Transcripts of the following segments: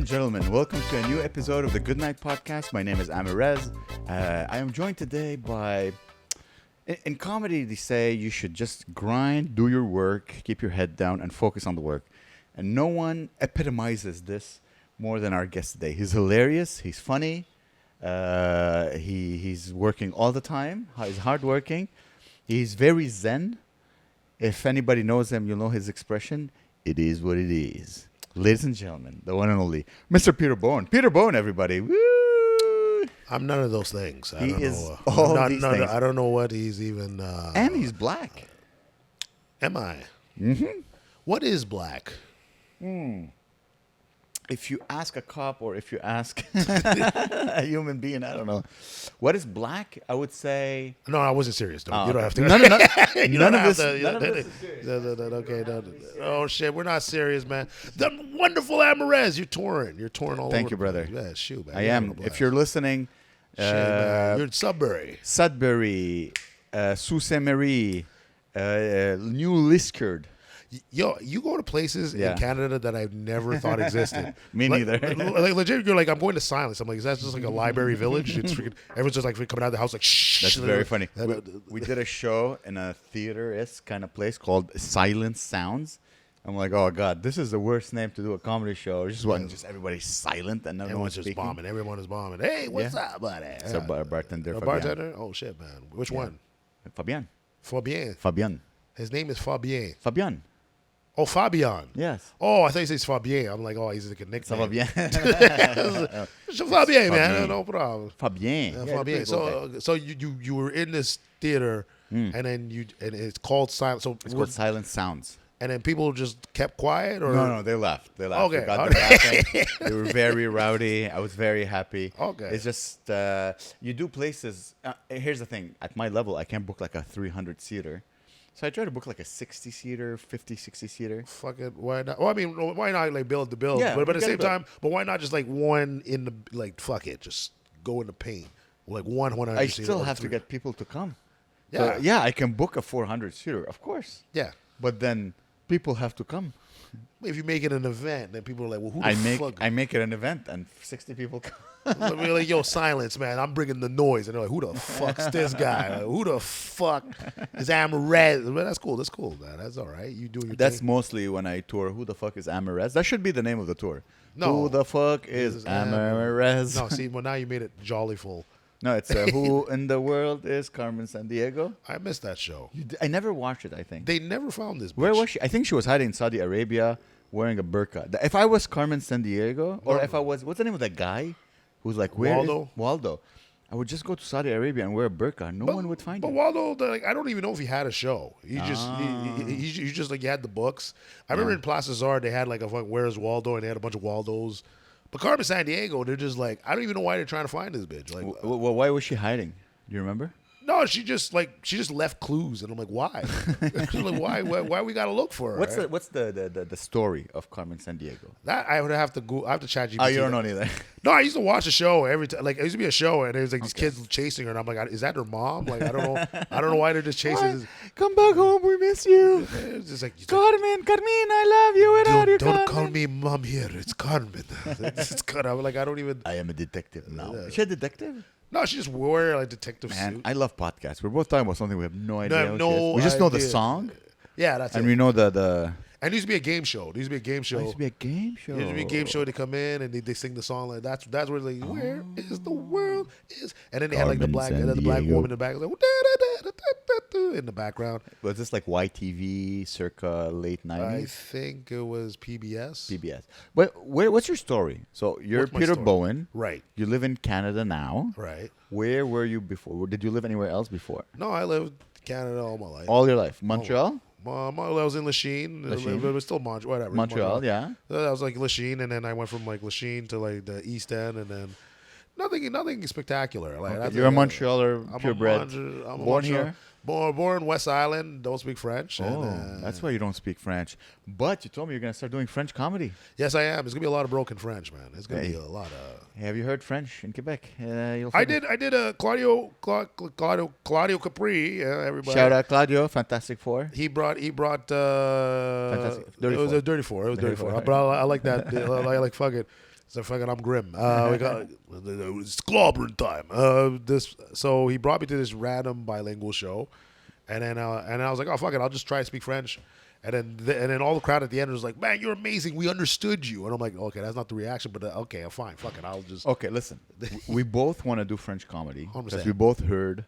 and gentlemen, welcome to a new episode of the Good Night Podcast. My name is Amirez. I am joined today by... In comedy, they say you should just grind, do your work, keep your head down, and focus on the work. And no one epitomizes this more than our guest today. He's hilarious. He's funny. He's working all the time. He's hardworking. He's very zen. If anybody knows him, you'll know his expression. It is what it is. Ladies and gentlemen, the one and only Mr. Peter Bowen. Peter Bowen, everybody. Woo! I'm none of those things. He is all these things. I don't know what he's even... and he's black. Am I? Mm-hmm. What is black? If you ask a cop or if you ask a human being, I don't know. What is black? I would say... No, I wasn't serious. Don't. You don't have to. None of this is serious. Okay. No. Oh, shit. We're not serious, man. The wonderful Amirez. You're touring. You're touring all over. Thank you, brother. Yeah, shoot, man. I am. If you're listening... Shit, man. You're in Sudbury, Sault Ste. Marie, New Liskeard. Yo, you go to places in Canada that I've never thought existed. Me neither. Like legit, you're like, I'm going to Silence. I'm like, is that just like a library village? It's freaking, everyone's just like coming out of the house like, shh. That's very funny. We did a show in a theater-esque kind of place called Silence Sounds. I'm like, oh God, this is the worst name to do a comedy show. Just everybody's silent and everyone's just speaking. bombing. Everyone is bombing. Hey, what's up, buddy? It's a bartender. A bartender? Oh shit, man. Which one? Fabian. Fabian. His name is Fabian. Fabian. Oh, Fabian. Yes. Oh, I thought he says Fabien. I'm like, oh, he's like a nickname. Fabian. Fabien, man. No problem. Fabian. Fabien. So you were in this theater, and then it's called Silence. So it's called Silence Sounds. And then people just kept quiet, or no, they left. Okay. They got the bathroom. They were very rowdy. I was very happy. Okay. It's just you do places. Here's the thing: at my level, I can't book like a 300-seater. So I try to book like a 60-seater, 50, 60-seater. Fuck it, why not? Well, I mean, why not like build the build? Yeah, but at the same time, but why not just like one in the like fuck it, just go in the paint, like 100. I still have to get people to come. Yeah, so, yeah, I can book a 400-seater, of course. Yeah, but then people have to come. If you make it an event, then people are like, well, who the fuck? I make it an event, and 60 people come. We're like, yo, Silence, man. I'm bringing the noise. And they're like, who the fuck's this guy? Like, who the fuck is Amirez? Well, that's cool. That's cool, man. That's all right. You doing your That's thing. mostly when I tour. Who the fuck is Amirez? That should be the name of the tour. No. Who the fuck is Amirez? No, see, well, now you made it jollyful. No, it's who in the world is Carmen Sandiego? I missed that show. I never watched it, I think. They never found this bitch. Where was she? I think she was hiding in Saudi Arabia wearing a burqa. If I was Carmen Sandiego, or if I was, what's the name of that guy? Who's like, where is Waldo? I would just go to Saudi Arabia and wear a burqa. No one would find him. But Waldo, like, I don't even know if he had a show. He just like, he had the books. I remember in Plaza Czar, they had like a Where's Waldo, and they had a bunch of Waldos. But Carmen Sandiego, they're just like, I don't even know why they're trying to find this bitch. Like, well, why was she hiding? Do you remember? No, she just left clues, and I'm like, why? Like, why we gotta look for her? What's the story of Carmen Sandiego? That I would have to go. I have to chat GPT. Oh, you don't know neither. No, I used to watch the show every time. Like, it used to be a show, and there was like these kids chasing her, and I'm like, is that her mom? Like, I don't know. I don't know why they're just chasing. Come back home, we miss you. It's just like, Carmen, I love you. Without you, don't call me mom here. It's Carmen. It's Carmen. I'm like, I don't even. I am a detective now. Is she a detective? No, she just wore like detective suit. I love podcasts. We're both talking about something we have no idea. No we just know the song. Yeah, that's it. And we know the. And it used to be a game show. It used to be a game show. It used to be a game show. It used to be a game show. They come in and they sing the song like that's where like where is the world is, and then they had like the black woman in the back like in the background. Was this like YTV circa late 90s? I think it was PBS. But what's your story? So you're Peter Bowen, right? You live in Canada now, right? Where were you before? Did you live anywhere else before? No, I lived in Canada all my life. All your life, Montreal. I was in Lachine. It was still Montreal. Montreal, yeah. I was like Lachine, and then I went from like Lachine to like the East End, and then nothing spectacular. Like okay. You're a Montrealer, purebred. Born here. Born West Island. Don't speak French. Oh, and, that's why you don't speak French. But you told me you're gonna start doing French comedy. Yes, I am. It's gonna be a lot of broken French, man. It's gonna be a lot of. Have you heard French in Quebec? I did a Claudio Capri. Everybody. Shout out Claudio, Fantastic Four. He brought. Fantastic. It was a Dirty Four. It was Dirty Four. But I like that. I like fuck it. So fucking, I'm grim. We got it's clobbering time. So he brought me to this random bilingual show, and then I was like, oh fuck it, I'll just try to speak French. And then all the crowd at the end was like, man, you're amazing. We understood you. And I'm like, okay, that's not the reaction, but okay, fine, fuck it, I'll just. Okay, listen. We both want to do French comedy because 100%. we both heard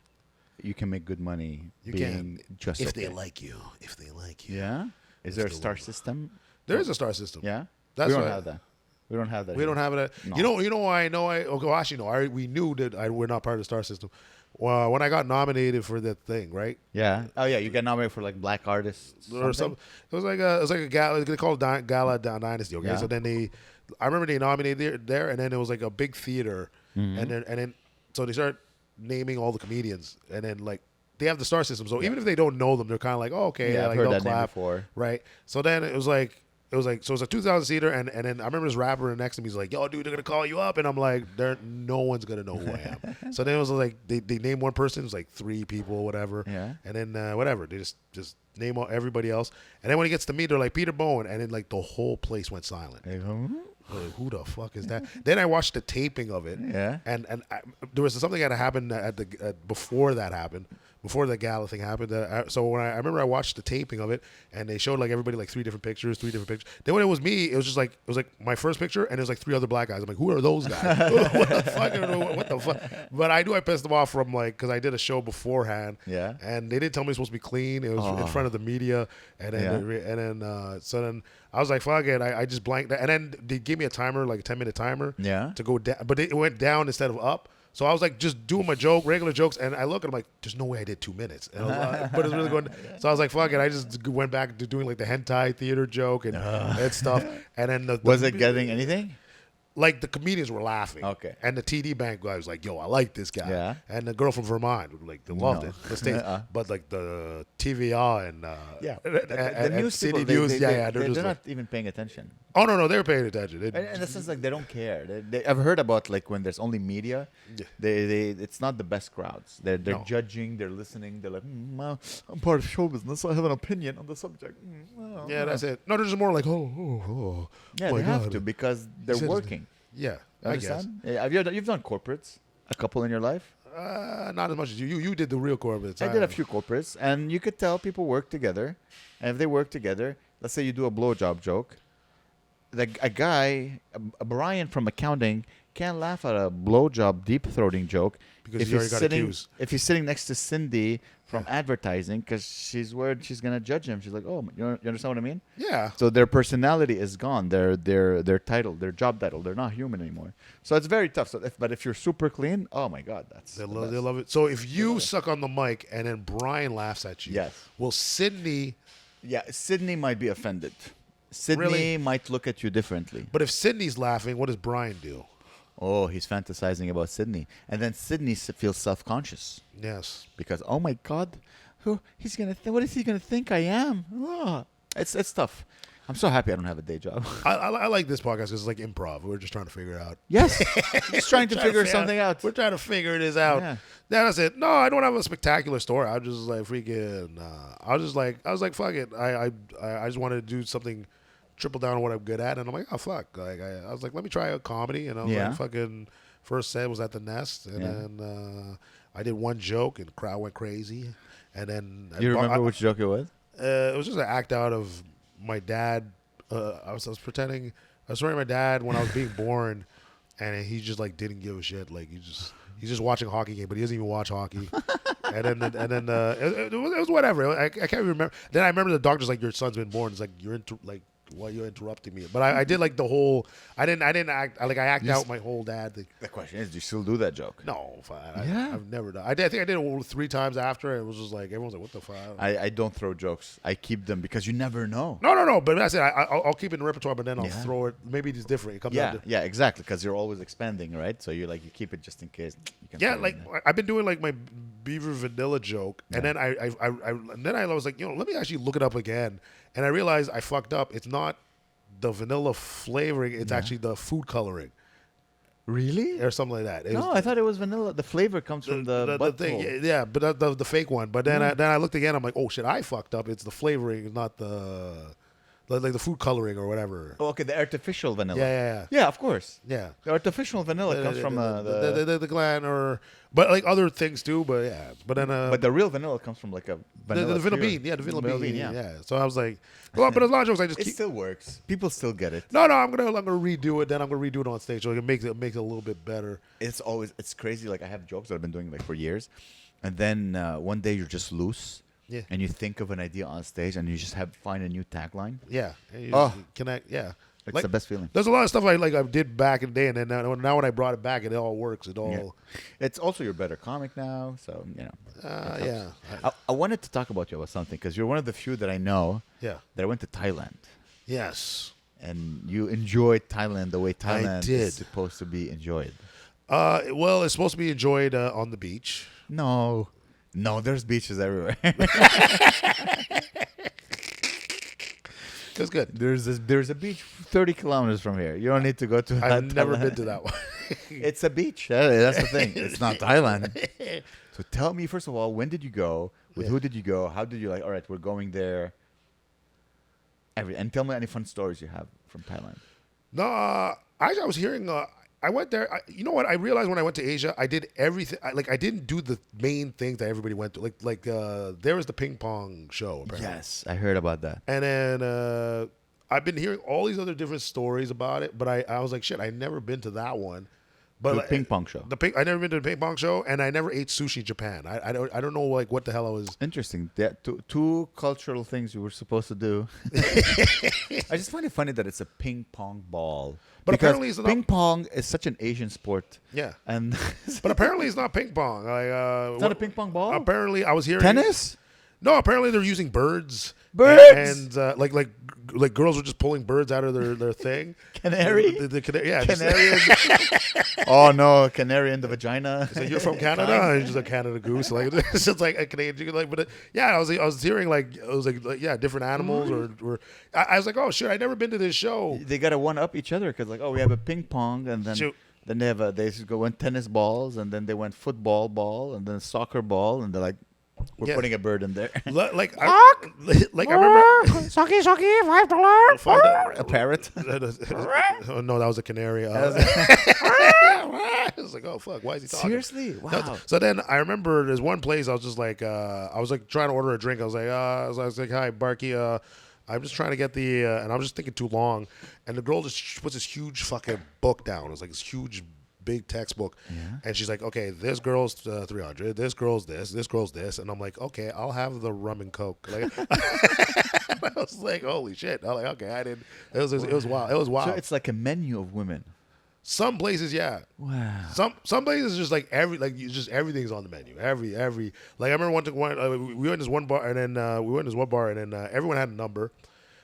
you can make good money being can. just If okay. they like you. If they like you. Yeah. Is there a star system? There is a star system. Yeah. That's we don't why- have that. We don't have that. We here. don't have it. No. You know why I know okay, well, actually, no. We knew that we're not part of the star system. When I got nominated for that thing, right? Yeah. Oh yeah, you get nominated for like black artists Or something. It was like a gala. They called it Gala Dynasty. Okay, Yeah. so then I remember they nominated there, and then it was like a big theater, Mm-hmm. and then so they start naming all the comedians, and then like they have the star system. So even if they don't know them, they're kind of like, oh, okay, Yeah, I've like heard they'll that name clap, before. right? So then it was a 2,000 seater, and then I remember this rapper next to me. He's like, "Yo, dude, they're gonna call you up," and I'm like, no one's gonna know who I am." So then it was like they name one person, it was like 3 people, whatever. Yeah. And then whatever, they just name everybody else. And then when he gets to me, they're like Peter Bowen, and then like the whole place went silent. They go, Like, who the fuck is that? Then I watched the taping of it. Yeah. And there was something that happened before that happened. Before the gala thing happened, so when I remember I watched the taping of it, and they showed like everybody like 3 different pictures. Then when it was me, it was like my first picture, and it was like 3 other black guys. I'm like, who are those guys? what the fuck? But I knew I pissed them off from like because I did a show beforehand. Yeah. And they didn't tell me it was supposed to be clean. It was in front of the media, and then so then I was like, fuck it. I just blanked, and then they gave me a timer, like a 10-minute timer. Yeah. To go down, but it went down instead of up. So I was like, just doing my regular jokes, and I look and I'm like, there's no way I did 2 minutes. And I was like, but it's really going. So I was like, fuck it. I just went back to doing like the hentai theater joke and stuff. And then Was it getting anything? like the comedians were laughing. Okay. And the TD Bank guy was like, yo, I like this guy. Yeah. And the girl from Vermont, like, they loved No. it. The States. But like the TVA and The news City people, News, they're just not like, even paying attention. oh no, they were paying attention. And in the sense, like they don't care. I've heard about like when there's only media, it's not the best crowds. They're No. judging, they're listening. They're like, well, I'm part of show business. I have an opinion on the subject. Well, Yeah, that's it. No, they're just more like, oh Yeah, my they have God. to because they're said- working. Yeah, I guess. Understand? Yeah, you've done corporates, a couple in your life. Not as much as you. You did the real corporate. I did a few corporates, and you could tell people work together. And if they work together, let's say you do a blowjob joke, a guy, a Brian from accounting, can't laugh at a blowjob deep throating joke Because he already got accused. If he's sitting next to Cindy from advertising, because she's worried she's gonna judge him. She's like, oh, you understand what I mean? Yeah. So their personality is gone. Their title, their job title, they're not human anymore. So it's very tough. But if you're super clean, oh my God, that's They the love, best. they love it. So if you suck on the mic and then Brian laughs at you, Yes. will Sydney? Yeah, Sydney might be offended. Sydney Really? might look at you differently. But if Sydney's laughing, what does Brian do? Oh, he's fantasizing about Sydney, and then Sydney feels self-conscious Yes. because oh my God, what is he gonna think I am? Oh, it's tough. I'm so happy I don't have a day job. I like this podcast because it's like improv. We're just trying to figure it out. Yes, just trying to figure something out. We're trying to figure this out. Yeah. That's it. No, I don't have a spectacular story. I was just like freaking. I was like, fuck it. I just wanted to do something, triple down on what I'm good at, and I'm like, oh fuck. Like I was like, let me try a comedy, and I was Yeah. like, fucking. First set was at the Nest, and then I did one joke, and the crowd went crazy, and then You remember which joke it was? it was just an act out of my dad. I was pretending. I was swearing my dad when I was being born, and he just like didn't give a shit. Like he's just watching a hockey game, but he doesn't even watch hockey. and then it was whatever. I can't even remember. Then I remember the doctor's like, your son's been born. It's like why you're interrupting me? But I did like the whole. I didn't act like I act out my whole dad thing. The question is, do you still do that joke? No, Yeah. I've never done. I think I did it 3 times after. And it was just like everyone's like, what the fuck? I don't throw jokes. I keep them because you never know. No. But that's it. I'll keep it in the repertoire, but then I'll Yeah. throw it. Maybe it's different. It comes Yeah, out. yeah, exactly. Because you're always expanding, right? So you keep it just in case. You can Yeah, throw it like in there. I've been doing like my beaver vanilla joke, and then I was like, let me actually look it up again, and I realized I fucked up. It's not the vanilla flavoring; it's actually the food coloring Really? or something like that. It No, was I thought it was vanilla. The flavor comes from the thing. butthole. Yeah, but the fake one. But then I looked again. I'm like, oh shit, I fucked up. It's the flavoring, not the like the food coloring or whatever. Oh, okay, the artificial vanilla. Yeah. Yeah, of course. Yeah. The artificial vanilla comes from the gland but like other things too. But yeah, but then but the real vanilla comes from like a vanilla. the vanilla pure. bean, yeah, the vanilla bean, yeah. yeah. So I was like, well, but as long as I just It keep. still works. People still get it. No, I'm gonna redo it. Then I'm gonna redo it on stage so it makes it a little bit better. It's crazy. Like I have jokes that I've been doing like for years, and then one day you're just loose. Yeah. And you think of an idea on stage, and you just find a new tagline. Yeah. And you Oh. just connect. Yeah. It's Like, the best feeling. There's a lot of stuff I did back in the day, and then now when I brought it back, it all works. It all. Yeah. It's also you're a better comic now, so it helps. Yeah. I wanted to talk about you about something because you're one of the few that I know Yeah. that went to Thailand, Yes. and you enjoyed Thailand the way Thailand did. is supposed to be enjoyed. Well, it's supposed to be enjoyed on the beach. No, there's beaches everywhere. It was good. There's a beach 30 kilometers from here. You don't need to go to. I've never Thailand. been to that one. It's a beach. That's the thing. It's not Thailand. So tell me, first of all, when did you go? With who did you go? How did you all right, we're going there. And tell me any fun stories you have from Thailand. No, I was hearing. I went there. You know what? I realized when I went to Asia, I did everything. I didn't do the main things that everybody went to. Like there was the ping pong show. Apparently. Yes, I heard about that. And then I've been hearing all these other different stories about it, but I was like, shit, I've never been to that one. But The ping pong show. I never been to the ping pong show, and I never ate sushi in Japan. I don't know like what the hell I was. Interesting. Two cultural things you were supposed to do. I just find it funny that it's a ping pong ball. But because apparently it's not- ping pong is such an Asian sport. Yeah. And But apparently it's not ping pong. it's not a ping pong ball. Apparently I was hearing Tennis. No, apparently they're using birds. Birds? And like girls were just pulling birds out of their thing. Canary. The canary. Yeah. Canary. Oh no, canary in the vagina. So you're from Canada? And you're just a Canada goose. Like it's just like a Canadian. Like, but I was hearing different animals or I was like, oh shit, I never been to this show. They gotta one up each other because we have a ping pong and then Shoot. then they went tennis balls and then they went football ball and then soccer ball and they're like, we're putting a bird in there. Like I remember. Socky, $5. A parrot. Oh no, that was a canary. I was like, oh fuck, why is he talking? Seriously? Wow. No, so then I remember there's one place I was just like, I was like trying to order a drink. I was like, hi, Barky. I'm just trying to get the, and I was just thinking too long. And the girl just puts this huge fucking book down. It was like this huge, big textbook. Yeah. And she's like, okay, this girl's 300. This girl's this. And I'm like, okay, I'll have the rum and coke. Like, I was like, holy shit. I'm like, okay, I didn't. It was wild. It was wild. So it's like a menu of women. Some places, yeah. Wow. Some places just like just everything's on the menu. Every like I remember we went to this one bar and then everyone had a number.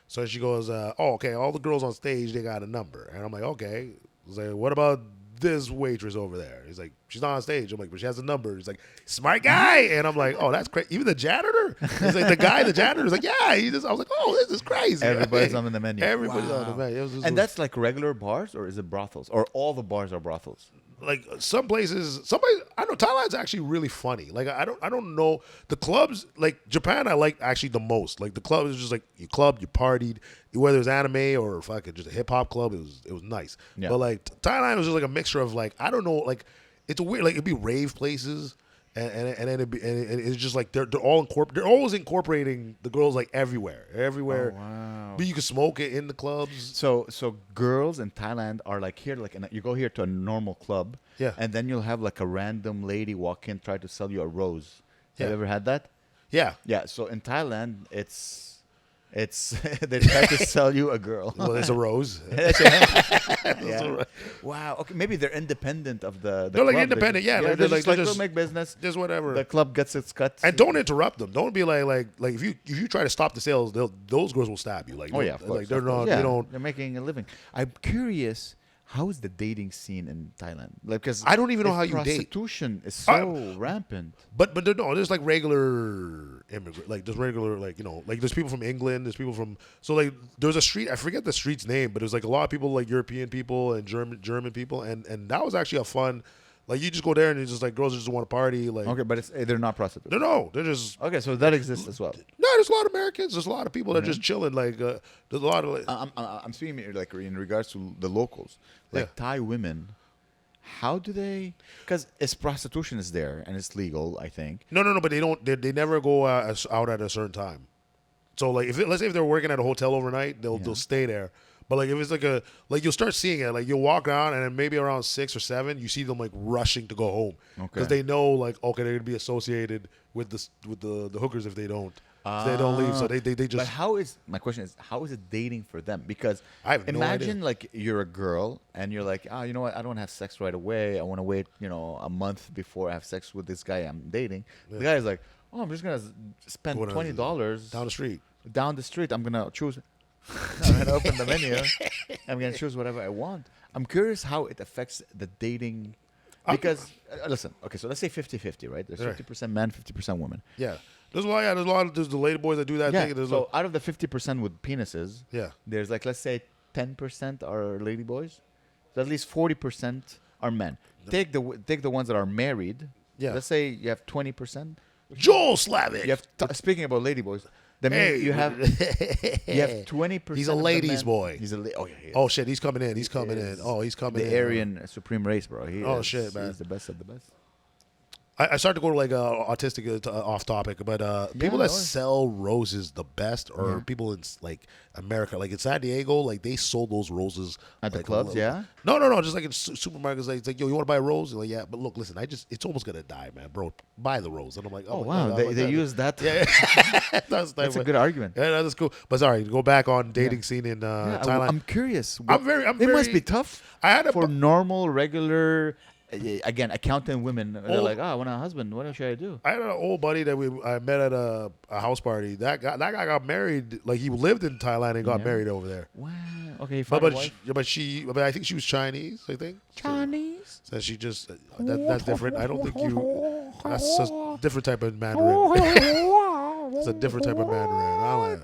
So she goes, oh okay, all the girls on stage they got a number, and I'm like, okay. I was like, what about this waitress over there? He's like, she's not on stage. I'm like, but she has a number. He's like, smart guy, and I'm like, oh, that's crazy. Even the janitor. He's like, the janitor is like, yeah. I was like, oh, this is crazy. Everybody's on the menu. Everybody's on the Wow. menu. It was And that's like regular bars, or is it brothels, or all the bars are brothels? like some places I know Thailand's actually really funny. Like I don't know the clubs like Japan I like actually the most. Like the club is just like you clubbed, you partied, whether it was anime or fucking just a hip hop club, it was nice. Yeah. But like Thailand was just like a mixture of like I don't know, like it's a weird like it'd be rave places. And then it's just like they're always incorporating the girls like everywhere. Oh, wow. But you can smoke it in the clubs. So girls in Thailand are like here, you go here to a normal club, Yeah. and then you'll have like a random lady walk in, try to sell you a rose. Have Yeah. you ever had that? Yeah. Yeah. So in Thailand, it's they try to sell you a girl. Well, there's a rose. Yeah. Wow. Okay. Maybe they're independent of the They're like club. independent, yeah. They're They're just like- like they're just- we'll make business. Just whatever. The club gets its cut. And don't interrupt them. Don't be like if you try to stop the sales, those girls will stab you. Like Oh yeah, of course. like they're of course. not. Yeah, They don't. They're making a living. I'm curious. How is the dating scene in Thailand? Like, because I don't even know how you date. prostitution is so rampant. But no, there's like regular immigrant, like there's regular like like there's people from England, there's people from like there's a street I forget the street's name, but there's like a lot of people like European people and German people, and that was actually a fun. Like you just go there and it's just like girls just want to party. Like Okay, but they're not prostitutes. they're just Okay, so that exists as well. no. There's a lot of Americans. There's a lot of people that are just chilling. Like there's a lot of. Like, I'm speaking like in regards to the locals, like Yeah. Thai women. How do they? Because it's prostitution is there and it's legal, I think. no. But they don't. They never go out at a certain time. So like let's say if they're working at a hotel overnight, they'll stay there. But like if it's like you'll start seeing it. Like you'll walk around and then maybe around 6 or 7, you see them like rushing to go home because they know like okay they're gonna be associated with the hookers if they don't. If they don't leave, so they just. But how is my question is how is it dating for them? Because I have no imagine idea. like you're a girl and you're like, you know what? I don't have sex right away. I want to wait, a month before I have sex with this guy I'm dating. The guy is like, oh, I'm just gonna spend $20 down the street. Down the street. I'm gonna choose. I'm gonna open the menu. I'm gonna choose whatever I want. I'm curious how it affects the dating. Because listen, okay, so let's say 50-50, right? There's 50% men, 50% women. Yeah. There's a lot of the lady boys that do that Yeah. thing. So out of the 50% with penises, Yeah. there's like let's say 10% are lady boys. So at least 40% are men. Take the ones that are married. Yeah. Let's say you have 20%. Joel Slavic. You have speaking about lady boys. That Hey. means you have 20%. He's a of the ladies' men- boy. He's a oh yeah. He is. Oh shit, he's coming in. He's coming in. is Oh, he's coming the in. Aryan supreme race, bro. He Oh, is, shit, man. He's the best of the best. I started to go to like autistic off topic, but people that no. sell roses the best are people in like America, like in San Diego, like they sold those roses At the like, clubs, yeah? No, just like in supermarkets. Like, it's like, yo, you want to buy a rose? They're like, yeah, but look, listen, it's almost gonna die, man, bro. Buy the rose, and I'm like, Oh my wow, God, they use that. Yeah, that's a good argument. Yeah, that's cool. But sorry, to go back on dating scene in Thailand. I'm curious. I'm very- It must be tough. I had a for bu- normal, regular, again, accountant women. They're like, I want a husband. What should I do? I had an old buddy that I met at a house party. That guy got married. Like he lived in Thailand and got married over there. Wow. Okay. You found a wife? But I think she was Chinese. I think Chinese. so she just that's different. I don't think you. That's a different type of Mandarin. It's a different type of Mandarin.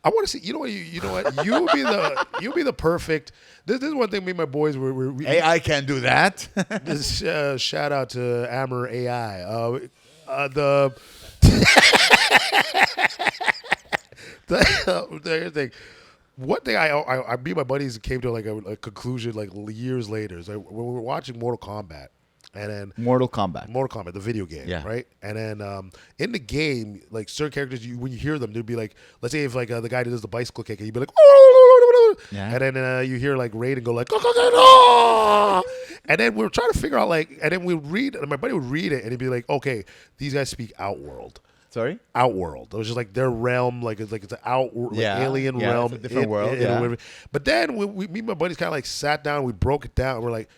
I want to see. You know what? You know what? You'll be the perfect. This is one thing. Me and my boys were AI can't do that. This shout out to Amber AI. The other thing. One thing I me and my buddies came to like a conclusion like years later. Is like when we were watching Mortal Kombat, and then Mortal Kombat, the video game, Yeah. right? And then in the game, like certain characters, when you hear them, they'd be like, let's say if like the guy that does the bicycle kick, and you'd be like, Yeah. and then you hear like Raiden go like, "Ah!" And then we were trying to figure out like, and then we would read, and my buddy would read it, and he'd be like, okay, these guys speak Outworld. Sorry. Outworld. It was just like their realm, like it's an alien Yeah, realm, it's a different world, But then me and my buddies kind of like sat down, we broke it down. We're like,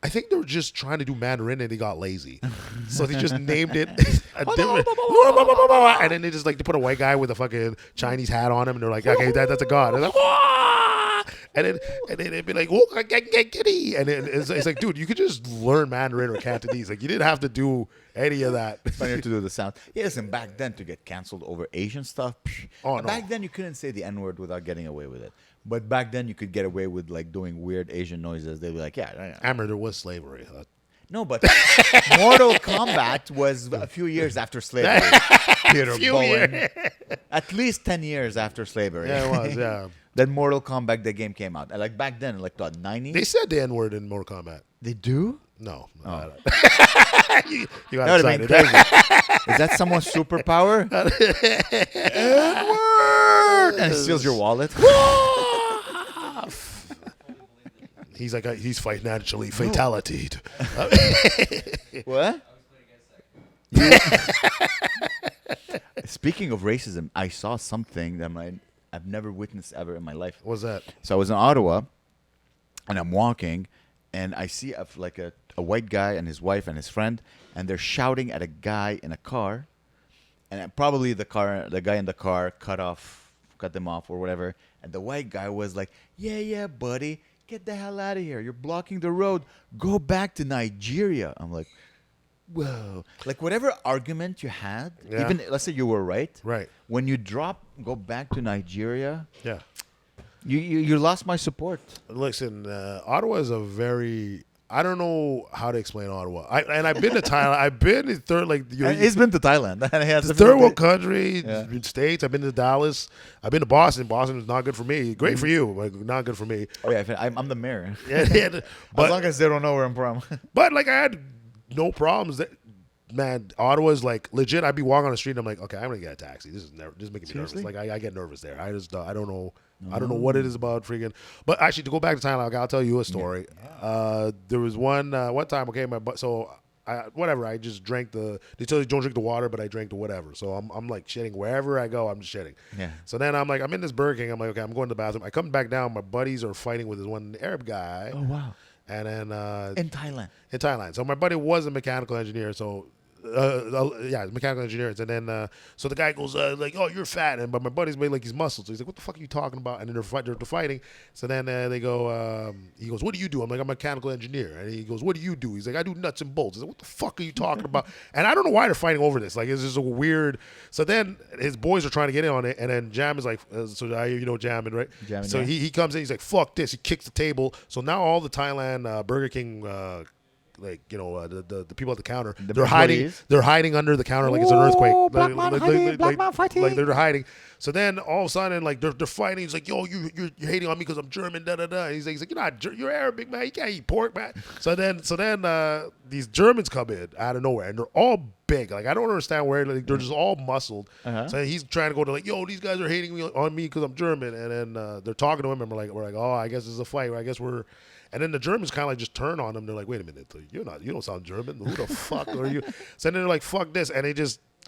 I think they were just trying to do Mandarin and they got lazy, so they just named it a different. And then they just like they put a white guy with a fucking Chinese hat on him, and they're like, okay, that's a god. And, like, and then it'd be like, and then it's like, dude, you could just learn Mandarin or Cantonese. Like you didn't have to do any of that. Funny to do the sound. Yeah, listen, back then to get canceled over Asian stuff. Oh, no. Back then you couldn't say the N word without getting away with it. But back then you could get away with like doing weird Asian noises. They'd be like, yeah. Amber, there was slavery. No, but Mortal Kombat was a few years after slavery. Peter Bowen. At least 10 years after slavery. Yeah, it was. Yeah. Then Mortal Kombat, the game came out. And like back then, like the 90s. They said the N word in Mortal Kombat. They do? No. Oh. You That got would have been excited. crazy. Is that someone's superpower? N-word! And it steals your wallet. He's like, he's financially fatality. What? Speaking of racism, I saw something that I've never witnessed ever in my life. What's that? So I was in Ottawa, and I'm walking, and I see a white guy and his wife and his friend, and they're shouting at a guy in a car, and probably the guy in the car cut them off or whatever, and the white guy was like, yeah, buddy, get the hell out of here. You're blocking the road. Go back to Nigeria. I'm like, whoa. Like whatever argument you had, Yeah. even let's say you were right. Right. When you go back to Nigeria, Yeah. You lost my support. Listen, Ottawa is a very. I don't know how to explain Ottawa. I've been to Thailand. I've been to He's been to Thailand. And he has the a third few- world country, Yeah. states. I've been to Dallas. I've been to Boston. Boston is not good for me. Great for you, but not good for me. Oh yeah, I'm the mayor. Yeah, As but long as they don't know where I'm from. but like I had no problems. Man, Ottawa's like legit. I'd be walking on the street and I'm like, okay, I'm gonna get a taxi. This is making me Seriously? nervous. Like I get nervous there. I just I don't know. I don't know what it is about freaking. But actually, to go back to Thailand, I'll tell you a story. There was one time. Okay, I just drank they tell you don't drink the water, but I drank the whatever. So I'm like shitting wherever I go. I'm just shitting. Yeah. So then I'm in this Burger King. I'm like, okay, I'm going to the bathroom. I come back down. My buddies are fighting with this one Arab guy. Oh wow. And then In Thailand. in Thailand. So my buddy was a mechanical engineer. So mechanical engineer. And then so the guy goes like, "Oh, you're fat," but my buddy's made like he's muscled. So he's like, "What the fuck are you talking about?" And then they're fighting. So then they go. He goes, "What do you do?" I'm like, "I'm a mechanical engineer." And he goes, "What do you do?" He's like, "I do nuts and bolts." I said, "What the fuck are you talking about?" And I don't know why they're fighting over this. Like it's just a weird. So then his boys are trying to get in on it, and then Jam is like, Jamin, right? Jamin, So yeah. he comes in. He's like, "Fuck this!" He kicks the table. So now all the Thailand Burger King. The people at the counter, they're hiding. employees? They're hiding under the counter like it's an earthquake. Oh, black man hiding, black man fighting. Like they're hiding. So then all of a sudden, like they're fighting. He's like, "Yo, you're hating on me because I'm German." Da da da. And he's like, "You're Arabic, man. You can't eat pork, man." So then these Germans come in out of nowhere, and they're all big. Like I don't understand where they're just all muscled. Uh-huh. So he's trying to go to like, "Yo, these guys are hating on me because I'm German," and then they're talking to him, and we're like, "Oh, I guess this is a fight. I guess we're." And then the Germans kind of like just turn on him. They're like, "Wait a minute, you don't sound German. Who the fuck are you?" So then they're like, "Fuck this!" And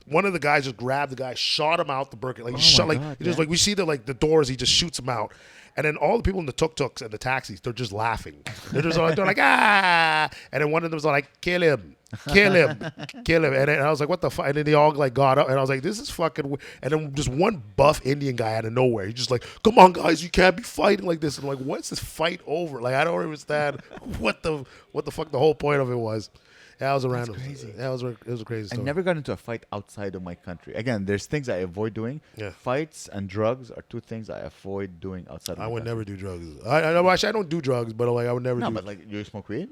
one of the guys just grabbed the guy, shot him out the Birkin. Like he shot, my like God, he just yeah. like we see the doors. He just shoots him out. And then all the people in the tuk-tuks and the taxis, they're just laughing. They're like ah. And then one of them's like, kill him. And then I was like, what the fuck? And then they all like got up, and I was like, this is fucking weird. And then just one buff Indian guy out of nowhere, he's just like, come on guys, you can't be fighting like this. And I'm like, what's this fight over? Like I don't understand what the fuck the whole point of it was. That was a random. crazy. It was a crazy I story. never got into a fight outside of my country. Again, there's things I avoid doing. Yeah. Fights and drugs are two things I avoid doing outside of my I would country. never do drugs. Actually, I don't do drugs, but like I would never No, do. but like you smoke weed?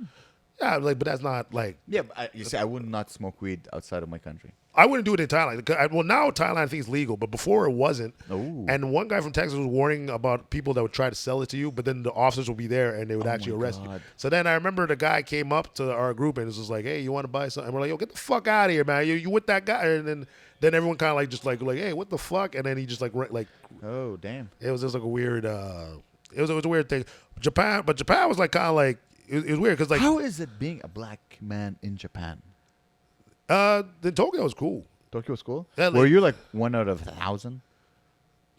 Yeah, like, but that's not like Yeah, but you see, I would not smoke weed outside of my country. I wouldn't do it in Thailand. Well, now Thailand I think is legal, but before it wasn't. Ooh. And one guy from Texas was warning about people that would try to sell it to you, but then the officers would be there and they would actually my arrest you. God. So then I remember the guy came up to our group and was just like, "Hey, you want to buy something?" And we're like, "Yo, get the fuck out of here, man! You with that guy?" And then everyone kind of like just like, "Hey, what the fuck?" And then he just like Oh, damn. it was just like a weird. It was a weird thing. Japan was like kind of like it was weird because like How is it being a black man in Japan? the Tokyo was cool. Tokyo was cool? Yeah, like- Were you like 1 out of 1,000?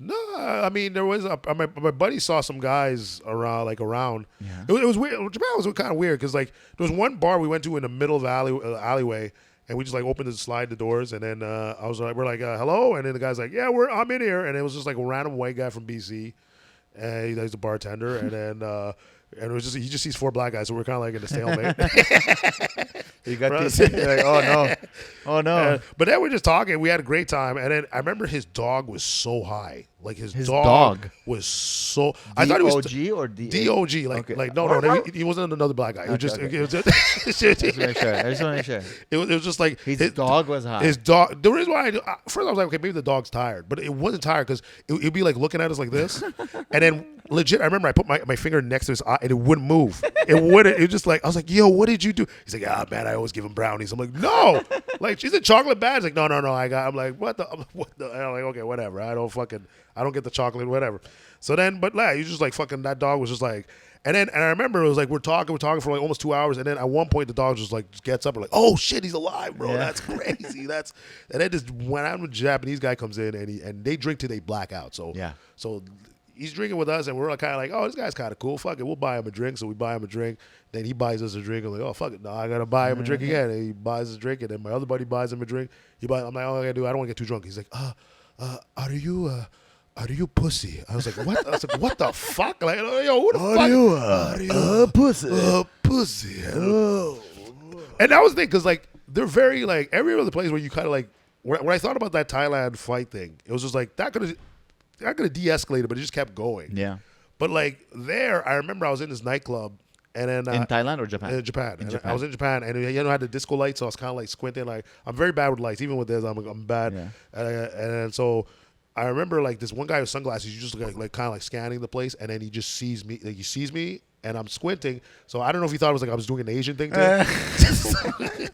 No, I mean there was my buddy saw some guys around. Yeah. It was weird. Japan was kind of weird because like there was one bar we went to in the middle of the alleyway, and we just like opened and slide the doors, and then I was like, we're like, hello, and then the guy's like, yeah, I'm in here, and it was just like a random white guy from BC, and he's the bartender, and then. And it was just he just sees 4 black guys, so we're kind of like in a stalemate. You got Bro, these. You're like, oh no, oh no. But then we're just talking. We had a great time, and then I remember his dog was so high. Like his dog? dog was so. I thought it was DOG or D? DOG. Okay. No, he wasn't another black guy. It was just. Okay. It was just. I just want to make sure. It was just like His dog was high. His dog. The reason why first I was like, okay, maybe the dog's tired, but it wasn't tired because it'd be like looking at us like this, and then legit, I remember I put my finger next to his eye and it wouldn't move. It wouldn't. It was just like I was like, yo, what did you do? He's like, man, I always give him brownies. I'm like, no, like she's a chocolate bad. He's like, no, I'm like, what the? And I'm like, okay, whatever. I don't get the chocolate, whatever. So then, but you just like fucking that dog was just like. And I remember it was like we're talking for like almost 2 hours, and then at one point the dog just gets up and like, oh shit, he's alive, bro. Yeah. That's crazy. And then just when I'm a Japanese guy comes in and they drink till they black out. So Yeah. so he's drinking with us, and we're kind of like, oh, this guy's kind of cool. Fuck it, we'll buy him a drink. So we buy him a drink. Then he buys us a drink. I'm like, oh fuck it, no, I gotta buy him a drink again. And he buys us a drink, and then my other buddy buys him a drink. I'm like, oh, I gotta do. I don't want to get too drunk. He's like, are you pussy? I was like, what? I was like, what the fuck? Like, yo, who the fuck? Are you pussy? Pussy. And that was the thing, because like they're very like every other place where you kind of like when I thought about that Thailand fight thing, it was just like that could have de-escalated, but it just kept going. Yeah. But like there, I remember I was in this nightclub, and then In Thailand or Japan? in Japan. In And Japan. I was in Japan, and you know, I had the disco lights, so I was kind of like squinting. Like I'm very bad with lights, even with this, I'm bad. Yeah. And so I remember like this one guy with sunglasses, you just like kind of like scanning the place, and then he just sees me, like he sees me, and I'm squinting. So I don't know if he thought it was like I was doing an Asian thing to him.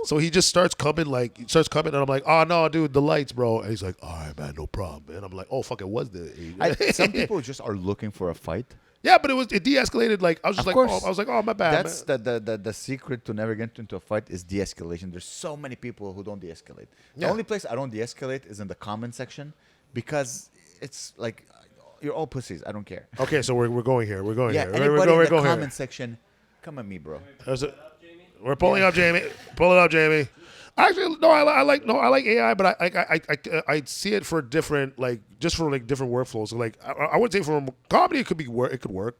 So he just starts coming, and I'm like, oh no, dude, the lights, bro. And he's like, all right, man, no problem. And I'm like, oh fuck, it was the Asian. Some people just are looking for a fight. Yeah, but it de-escalated. Like I was just Of like, course. oh my bad. That's man. the secret to never get into a fight is de-escalation. There's so many people who don't de-escalate. The Yeah. only place I don't de-escalate is in the comment section because it's like you're all pussies. I don't care. Okay, so we're going here. We're going Yeah, here. anybody in the going comment section, come at me, bro. We're pulling up, Jamie. Pull it up, Jamie. Actually, no, I like AI, but I see it for different, like just for like different workflows. So like I would say from comedy it could work.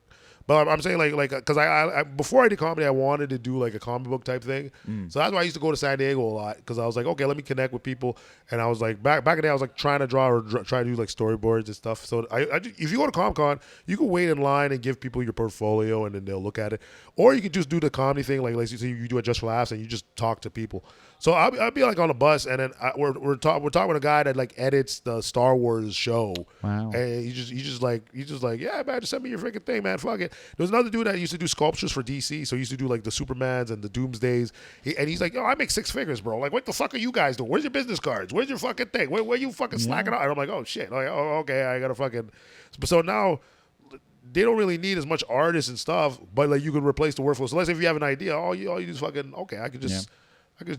But I'm saying like because I before I did comedy I wanted to do like a comic book type thing, so that's why I used to go to San Diego a lot because I was like, okay, let me connect with people, and I was like back in the day I was like trying to draw or try to do like storyboards and stuff. So if you go to Comic Con, you can wait in line and give people your portfolio and then they'll look at it, or you can just do the comedy thing like let's say you do it just for laughs and you just talk to people. So I'll be like on a bus and then we're talking with a guy that like edits the Star Wars show. Wow. And he's just like yeah man, just send me your freaking thing, man, fuck it. There was another dude that used to do sculptures for DC, so he used to do like the Supermans and the Doomsdays. And he's like, yo, I make 6 figures, bro. Like, what the fuck are you guys doing? Where's your business cards? Where's your fucking thing? Where you fucking slacking out? And I'm like, oh shit. Like, oh okay, I gotta fucking. So now they don't really need as much artists and stuff, but like you could replace the workflow. So let's say if you have an idea, all you do is fucking okay. I could just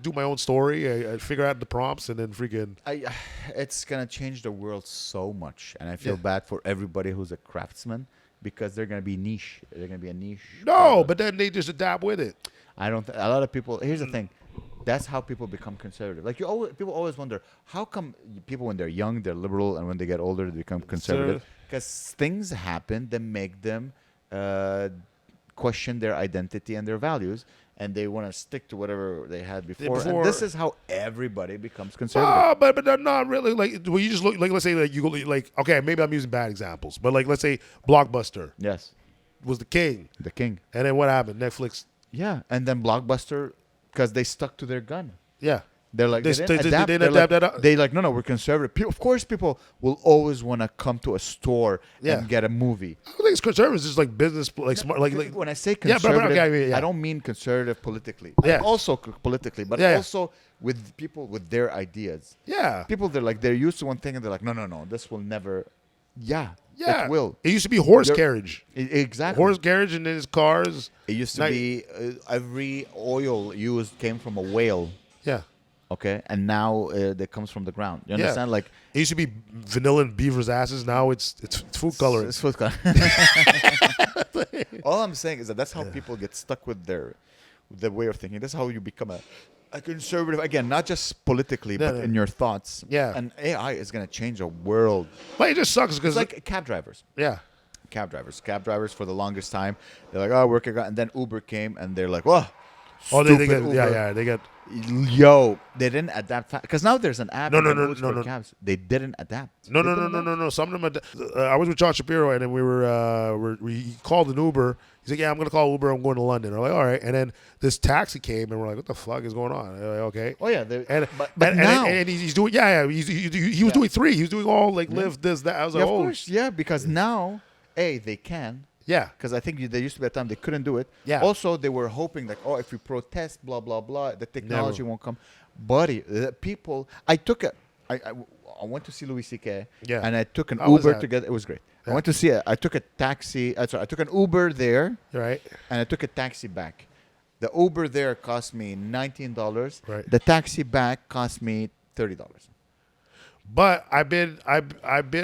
do my own story. I figure out the prompts and then freaking. It's gonna change the world so much, and I feel bad for everybody who's a craftsman because they're gonna be niche. They're gonna be a niche. No, but then they just adapt with it. I don't. A lot of people. Here's the thing. That's how people become conservative. Like people always wonder how come people when they're young they're liberal and when they get older they become conservative. Because things happen that make them question their identity and their values, and they want to stick to whatever they had before. And this is how everybody becomes conservative. Oh, but they're not really like. Well, you just look like let's say like you go like okay, maybe I'm using bad examples, but like let's say Blockbuster Yes, was the king, the king. and then what happened? Netflix. Yeah, and then Blockbuster because they stuck to their gun. Yeah. They're like They didn't adapt They're like- that up. They like no, we're conservative. Of course, people will always want to come to a store Yeah. and get a movie. I don't think it's conservative. It's just like business, like smart, like When I say Yeah, but- conservative, okay, I mean, yeah. I don't mean conservative politically. Yeah. Also politically, but Yeah, yeah. also with people with their ideas. yeah, People they're used to one thing and they're like, no, this will never. Yeah, yeah. it will. It used to be horse They're- carriage, Exactly. horse carriage, and then his cars. It used to Now- be every oil used came from a whale. Yeah, Okay, and now that comes from the ground. You Yeah. understand? Like it used to be vanilla and beaver's asses. Now it's food coloring. it's food color. All I'm saying is that's how people get stuck with their way of thinking. That's how you become a conservative again, not just politically, but no. in your thoughts. Yeah. And AI is gonna change the world. But it just sucks because It's like cab drivers. yeah, Cab drivers for the longest time. They're like, oh, work, and then Uber came, and they're like, oh, oh they stupid get Uber. they get. Yo, they didn't adapt because now there's an app. No, and no, an no, Uber no, for no. cabs. They didn't adapt. No, They no, didn't no, no, adapt. no, no. Some of them. I was with John Shapiro, and then we called an Uber. He's like, "Yeah, I'm gonna call Uber. I'm going to London." We're like, "All right." And then this taxi came, and we're like, "What the fuck is going on?" Like, okay. Oh yeah, But now, and he's doing he was doing 3. He was doing all like live this that. I was yeah, like, of oh course, yeah, because now, they can. yeah, Because I think there used to be a time they couldn't do it. Yeah. Also, they were hoping like, oh, if we protest, blah blah blah, the technology won't come. Buddy, people. I went to see Louis C.K. Yeah. And I took an How was Uber that? to get. It was great. Yeah. I went to see it. I took a taxi. I took an Uber there, right. and I took a taxi back. The Uber there cost me $19. Right. The taxi back cost me $30. But I've been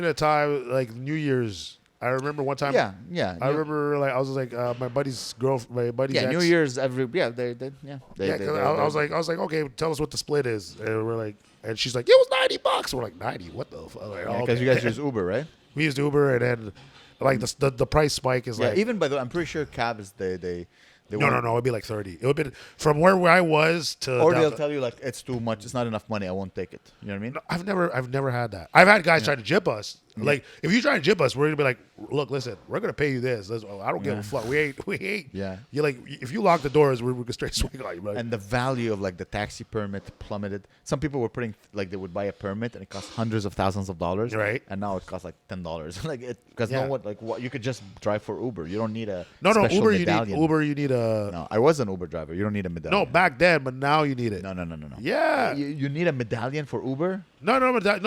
a time like New Year's. I remember one time. Yeah. I remember like I was like my buddy's Yeah, ex. New Year's they Yeah, 'cause I was like, okay, tell us what the split is, and we're like, and she's like, it was $90. We're like, 90? What the fuck? Like, because okay. you guys use Uber, right? We used Uber, and then like the price spike is Yeah, like even by the way, I'm pretty sure cabs they no, it'd be like 30. It would be from where I was to. or down they'll to- tell you like it's too much, it's not enough money, I won't take it. You know what I mean? No, I've never had that. I've had guys try to jip us, Like, if you try and jip us, we're gonna be like, look, listen, we're gonna pay you this. I don't give a fuck. We ain't. Yeah. You're like, if you lock the doors, we're gonna straight swing on you, bro. And the value of like the taxi permit plummeted. Some people were putting like they would buy a permit and it cost hundreds of thousands of dollars. Right. And now it costs like $10. Like it because Yeah. no one like what you could just drive for Uber. You don't need a No, special Uber. medallion. You need a. No, I was an Uber driver. You don't need a medallion. No, back then, but now you need it. No. Yeah. You need a medallion for Uber? No, but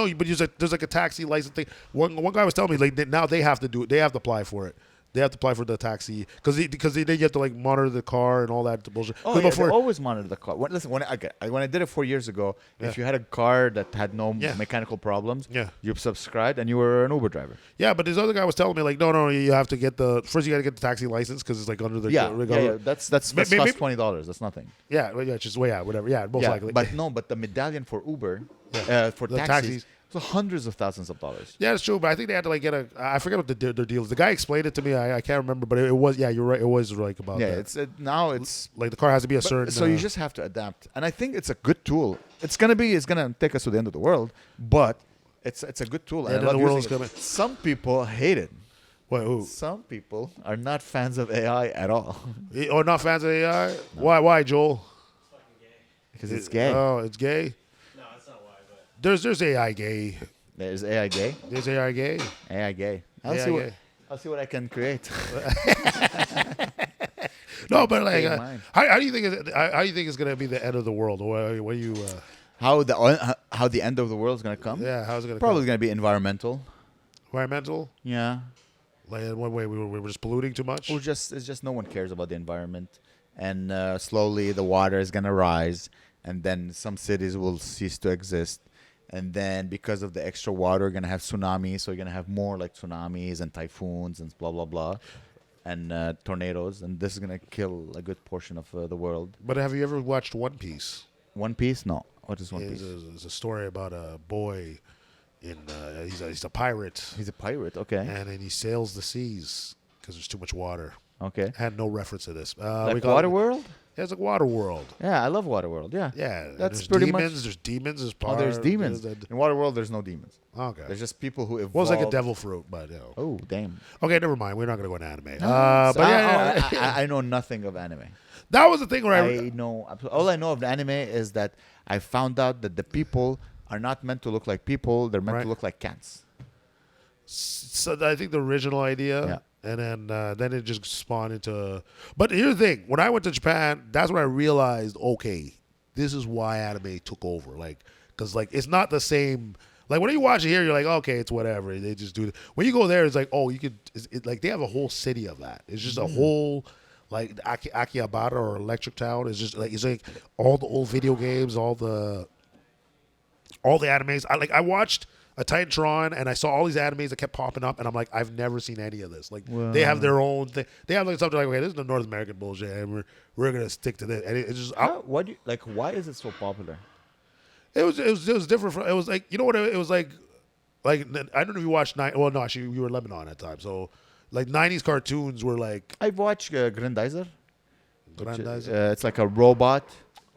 there's like a taxi license thing. One guy was telling me like now they have to do it. They have to apply for it. They have to apply for the taxi because they have to like monitor the car and all that bullshit. Oh, yeah, they always monitor the car. When I did it 4 years ago, if you had a car that had no mechanical problems, you subscribed and you were an Uber driver. Yeah, but this other guy was telling me like, no, you have to get first you got to get the taxi license because it's like under the That's costs $20. That's nothing. Yeah, just whatever. Yeah, most likely. But the medallion for Uber, for The taxis. So hundreds of thousands of dollars. Yeah, it's true. But I think they had to like get I forget what their deal is. The guy explained it to me. I can't remember, but it was. Yeah, you're right. It was like about. Yeah, that. Now it's like the car has to be a certain. So you just have to adapt, and I think it's a good tool. It's gonna take us to the end of the world, but it's a good tool. The end of the world is coming. Some people hate it. Wait, who? Some people are not fans of AI at all. Oh, not fans of AI? No. Why, Joel? It's fucking gay. Because it's gay. Oh, it's gay. There's AI gay. There's AI gay. There's AI gay. AI gay. I'll see what I can create. No, but like, how do you think it's gonna be the end of the world? What do you? How the end of the world is gonna come? Yeah, how's it gonna? Probably gonna be environmental. Environmental. Yeah. Like in what way? We were just polluting too much. It's just no one cares about the environment, and slowly the water is gonna rise, and then some cities will cease to exist. And then because of the extra water, you're going to have tsunamis. So you're going to have more like tsunamis and typhoons and blah, blah, blah. And tornadoes. And this is going to kill a good portion of the world. But have you ever watched One Piece? One Piece? No. What is One Piece? It's a story about a boy. He's a pirate. He's a pirate, okay. And then he sails the seas because there's too much water. Okay. Had no reference to this. Like Waterworld? Yeah, it's like Waterworld. Yeah, I love Waterworld. Yeah. Yeah. That's there's pretty demons, much. There's demons. There's demons. In Waterworld, there's no demons. Okay. There's just people who evolved. Well, it's like a devil fruit, but Oh, damn. Okay, never mind. We're not gonna go into anime. I know nothing of anime. That was the thing where all I know of the anime is that I found out that the people are not meant to look like people; they're meant to look like cats. So I think the original idea. Yeah. And then it just spawned into. But here's the thing: when I went to Japan, that's when I realized, okay, this is why anime took over. Like, because like it's not the same. Like when you watch it here, you're like, okay, it's whatever. They just do it. When you go there, it's like, oh, you could. Like they have a whole city of that. It's just a whole. Like Akihabara or Electric Town is just it's like all the old video games, all the animes. I watched a Titantron and I saw all these animes that kept popping up and I'm like, I've never seen any of this. Like they have their own thing. They have like something like, okay, this is the North American bullshit and we're gonna stick to this. And it's just why is it so popular? It was different from. It was like, you know what it was like I don't know if you watched well no actually you were in Lebanon at the time, so like 90s cartoons were like I've watched Grandizer. Grandizer. It's like a robot.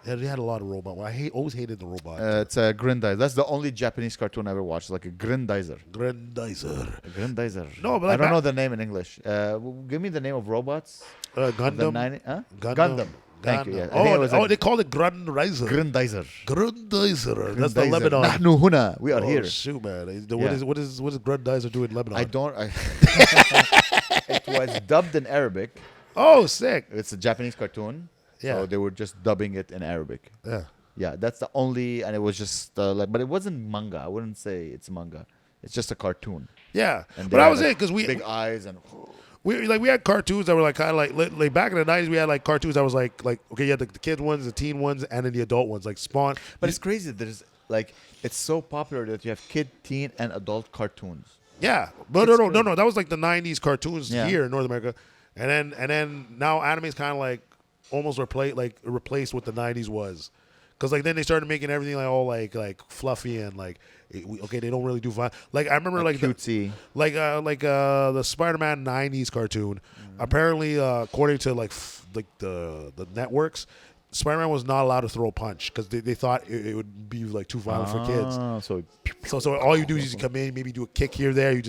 Yeah, they had a lot of robot. Always hated the robot. It's a Grandizer. That's the only Japanese cartoon I ever watched. Like a Grandizer. Grandizer. No, but I don't know the name in English. Give me the name of robots. Gundam. Gundam. Thank you. Yeah. They called it Grandizer. Grandizer. That's the Lebanon. نحن هنا. We are here. Shoot, man. What does Grandizer do in Lebanon? It was dubbed in Arabic. Oh, sick. It's a Japanese cartoon. Yeah. So they were just dubbing it in Arabic. Yeah. Yeah, that's the only, and it was just but it wasn't manga. I wouldn't say it's manga. It's just a cartoon. Yeah, and but that was it because we big eyes and we had cartoons that were like kind of like back in the 90s we had like cartoons that was like okay, you had the kid ones, the teen ones, and then the adult ones like Spawn. But it's crazy. There's like it's so popular that you have kid, teen, and adult cartoons. Yeah, but no. That was like the 90s cartoons here in North America, and then now anime is kind of like almost replaced what the 90s was, because like then they started making everything like all like fluffy and like they don't really do fun. Like I remember like cutesy, the Spider-Man 90s cartoon. Apparently, according to like the networks, Spider-Man was not allowed to throw a punch because they thought it would be like too violent for kids. So all you do is you come in, maybe do a kick here, there. And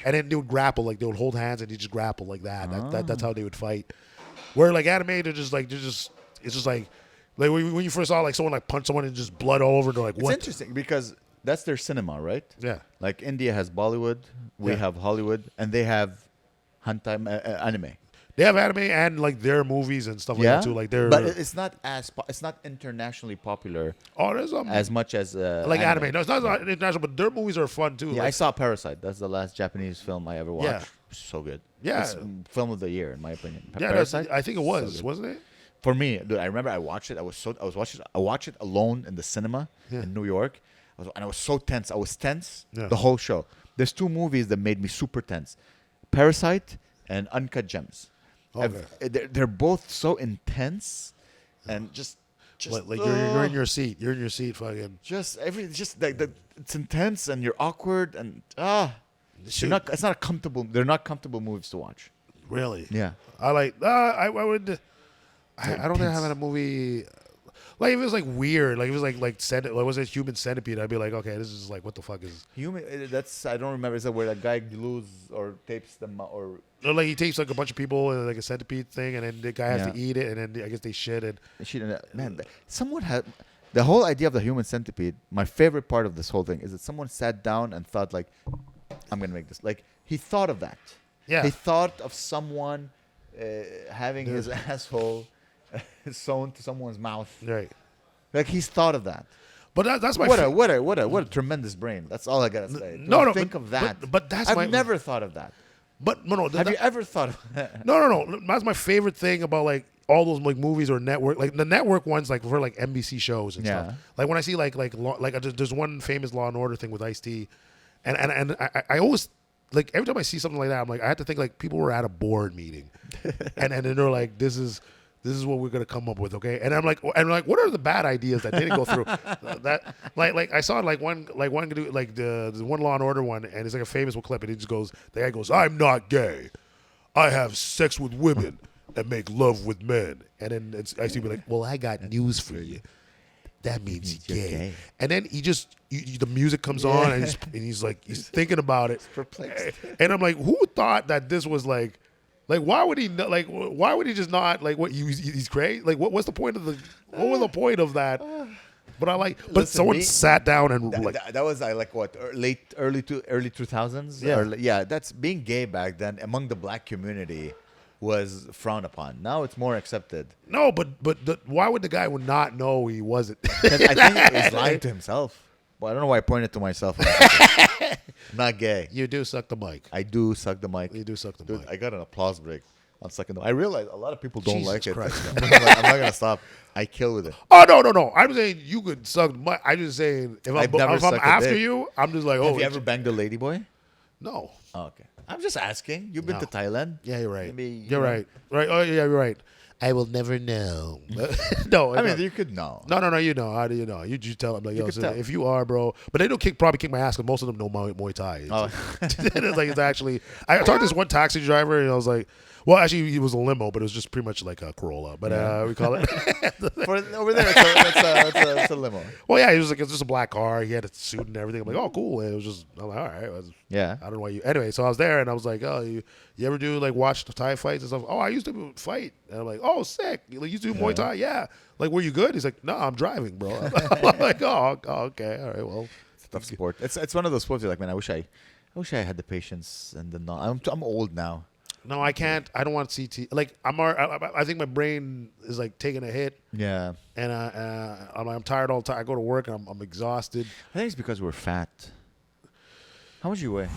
then they would grapple, like they would hold hands and you just grapple like that. That's how they would fight. Where like anime, it's just like when you first saw like someone like punch someone and just blood all over, they're like, what? It's interesting because that's their cinema, right? Yeah. Like India has Bollywood, we have Hollywood, and they have hentai anime. They have anime and like their movies and stuff like that too. Like but it's not it's not internationally popular. There's as much as like anime. No, it's not international, but their movies are fun too. Yeah, like, I saw Parasite. That's the last Japanese film I ever watched. Yeah. So good. Yeah. It's film of the year in my opinion. Yeah, Parasite. I think it was, So wasn't it? For me, dude, I remember I watched it. I watched it alone in the cinema in New York, and I was so tense. I was tense the whole show. There's two movies that made me super tense: Parasite and Uncut Gems. Okay. They're both so intense, and just like you're in your seat. You're in your seat, fucking. Just it's intense, and you're awkward, and It's not a comfortable. They're not comfortable movies to watch. Really? Yeah. I like. I would. I don't think I have a movie. Like if it was like weird, like if it was like was it Human Centipede? I'd be like, okay, this is like what the fuck is Human. That's I don't remember. Is that where that guy glues or tapes them or? No, like he takes like a bunch of people in like a centipede thing, and then the guy has to eat it, and then I guess they shit and. Man, someone had the whole idea of the Human Centipede. My favorite part of this whole thing is that someone sat down and thought like, I'm gonna make this. Like he thought of that. Yeah. He thought of someone having his asshole sewn to someone's mouth. Right. Like he's thought of that. But that's my what a tremendous brain. That's all I gotta say. Think of that. But that's I've never thought of that. But no. Have you ever thought of that? No. That's my favorite thing about like all those like movies or network, like the network ones, like for like NBC shows and stuff. Like when I see like there's one famous Law and Order thing with Ice-T, and I always like every time I see something like that, I'm like I have to think like people were at a board meeting, and then they're like this is what we're gonna come up with, okay? And I'm like, what are the bad ideas that didn't go through? That like I saw like one the one Law and Order one, and it's like a famous one clip, and it just goes, the guy goes, I'm not gay, I have sex with women and make love with men, and then I see be like, well, I got news for you. That means you're gay. And then he just the music comes on, and he's like he's thinking about it, perplexed. And I'm like, who thought that this was like. Like why would he like? Why would he just not like? What he's crazy? Like what's the point of the? What was the point of that? But I like. But Listen, someone sat down and that was like what early 2000s. Yeah. That's being gay back then among the black community was frowned upon. Now it's more accepted. No, but why would the guy would not know he wasn't? I think he's lying to himself. Well, I don't know why I pointed to myself. I'm not gay. You do suck the mic. I do suck the mic. You do suck the Dude, mic. I got an applause break on sucking the mic. I realize a lot of people don't Jesus like it. Christ. I'm not going to stop. I kill with it. Oh no! I'm saying you could suck the mic. I'm just saying if I've never I'm sucked a after dick. you, I'm just like, oh. Have you ever banged a lady boy? No. Oh, okay. I'm just asking. You've been No. to Thailand. Yeah, you're right. Maybe, You're right. Right. Oh yeah, you're right. I will never know. No, I mean, you could know. No. You know. How do you know? You tell them like, yo, could so tell. if you are, bro. But they don't probably kick my ass because most of them know Muay Thai. Oh. It's like it's actually. I talked to this one taxi driver and I was like, well, actually, he was a limo, but it was just pretty much like a Corolla. But we call it. Over there, it's a limo. Well, yeah, he was like, it's just a black car. He had a suit and everything. I'm like, oh, cool. And it was just, I'm like, all right. Yeah. I don't know why you. Anyway, so I was there and I was like, oh, you ever do like watch the Thai fights and stuff? Oh, I used to fight. And I'm like, oh, sick. You used to do Muay Thai? Yeah. Like, were you good? He's like, no, I'm driving, bro. I'm like, oh, okay. All right. Well, It's a tough sport. It's one of those sports you're like, man, I wish I had the patience and the knowledge. I'm old now. no, I can't. I don't want CT. Like, I think my brain is like taking a hit. Yeah. And I'm tired all the time. I go to work and I'm exhausted. I think it's because we're fat. How much you weigh?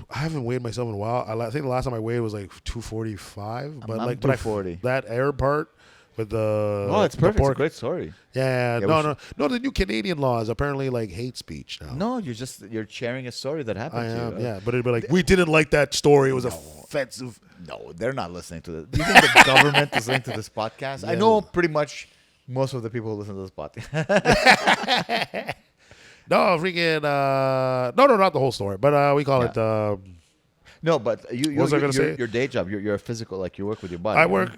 I haven't weighed myself in a while. I think the last time I weighed was like 245. But I'm like 240. That air part with the It's the perfect. It's a pork. great story. Yeah, Yeah, no. The new Canadian law is apparently like hate speech now. No, you're sharing a story that happened I to am. you. Yeah, but it'd be like, we didn't like that story. It was offensive. No, they're not listening to this. Do you think the government is listening to this podcast? I know pretty much most of the people who listen to this podcast. No, freaking. No, not the whole story. But we call it. No, but What was I gonna say? your day job, you're a physical, like you work with your body. I right? work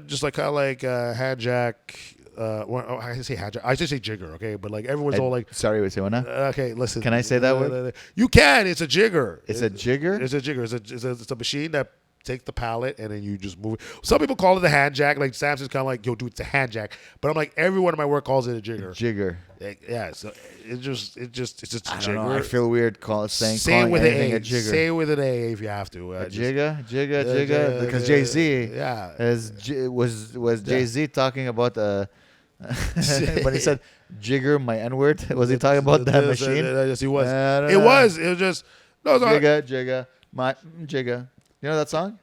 just like kind of like hand jack, I can say hand jack. I just say jigger, okay? But like everyone's all like, sorry, wait, say what now? okay, listen. Can I say that word? You can. It's a jigger. It's a jigger? It's a jigger. It's a machine that takes the pallet and then you just move it. Some people call it the hand jack. Like Samson's kind of like, yo, dude, it's a hand jack. But I'm like, everyone in my work calls it a jigger. Jigger. Yeah. So it's just a I jigger. don't know. I feel weird calling with anything an a jigger. Say it with an A if you have to. A jigger. Because Jay-Z was Jay-Z talking about when he said jigger, my N-word? Was he talking about that machine? Yes, he was. It was just Jigger, my jigger. You know that song?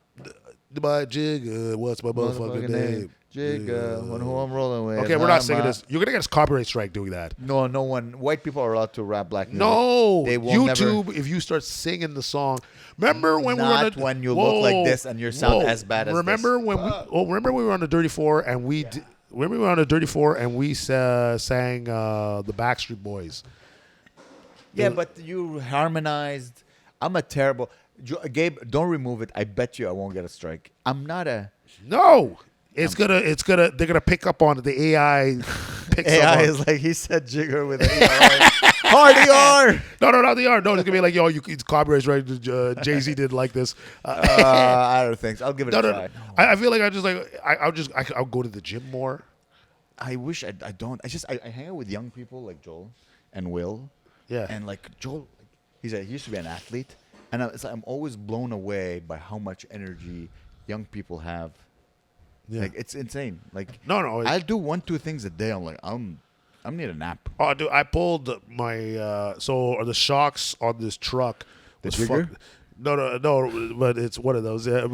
My jigger, what's my motherfucking name? Jigger, who I'm rolling with. Okay, we're not singing this. You're gonna get us copyright strike doing that. No one. White people are allowed to rap black music. No, they will YouTube. Never, if you start singing the song, remember when not when you look like this and you sound as bad as remember this. When remember we were on the Dirty Four and we remember we were on the Dirty Four and we sang the Backstreet Boys. Yeah, but you harmonized. I'm a terrible. Gabe, don't remove it. I bet you I won't get a strike. I'm not a. No, they're gonna pick up on it. The AI picks AI up on is like he said jigger with an ER. Hard ER. No, not the R. No, it's gonna be like, yo, it's copyright right. Jay-Z didn't like this. I don't think so. I'll give it a try. I feel like I'll go to the gym more. I wish I don't. I hang out with young people like Joel and Will. Yeah. And like Joel, he used to be an athlete. And I'm always blown away by how much energy young people have. Yeah. Like it's insane. Like no, I'll do 1-2 things a day. I'm like I need a nap. Oh, dude, I pulled my the shocks on this truck. The jigger? No, but it's one of those. Yeah,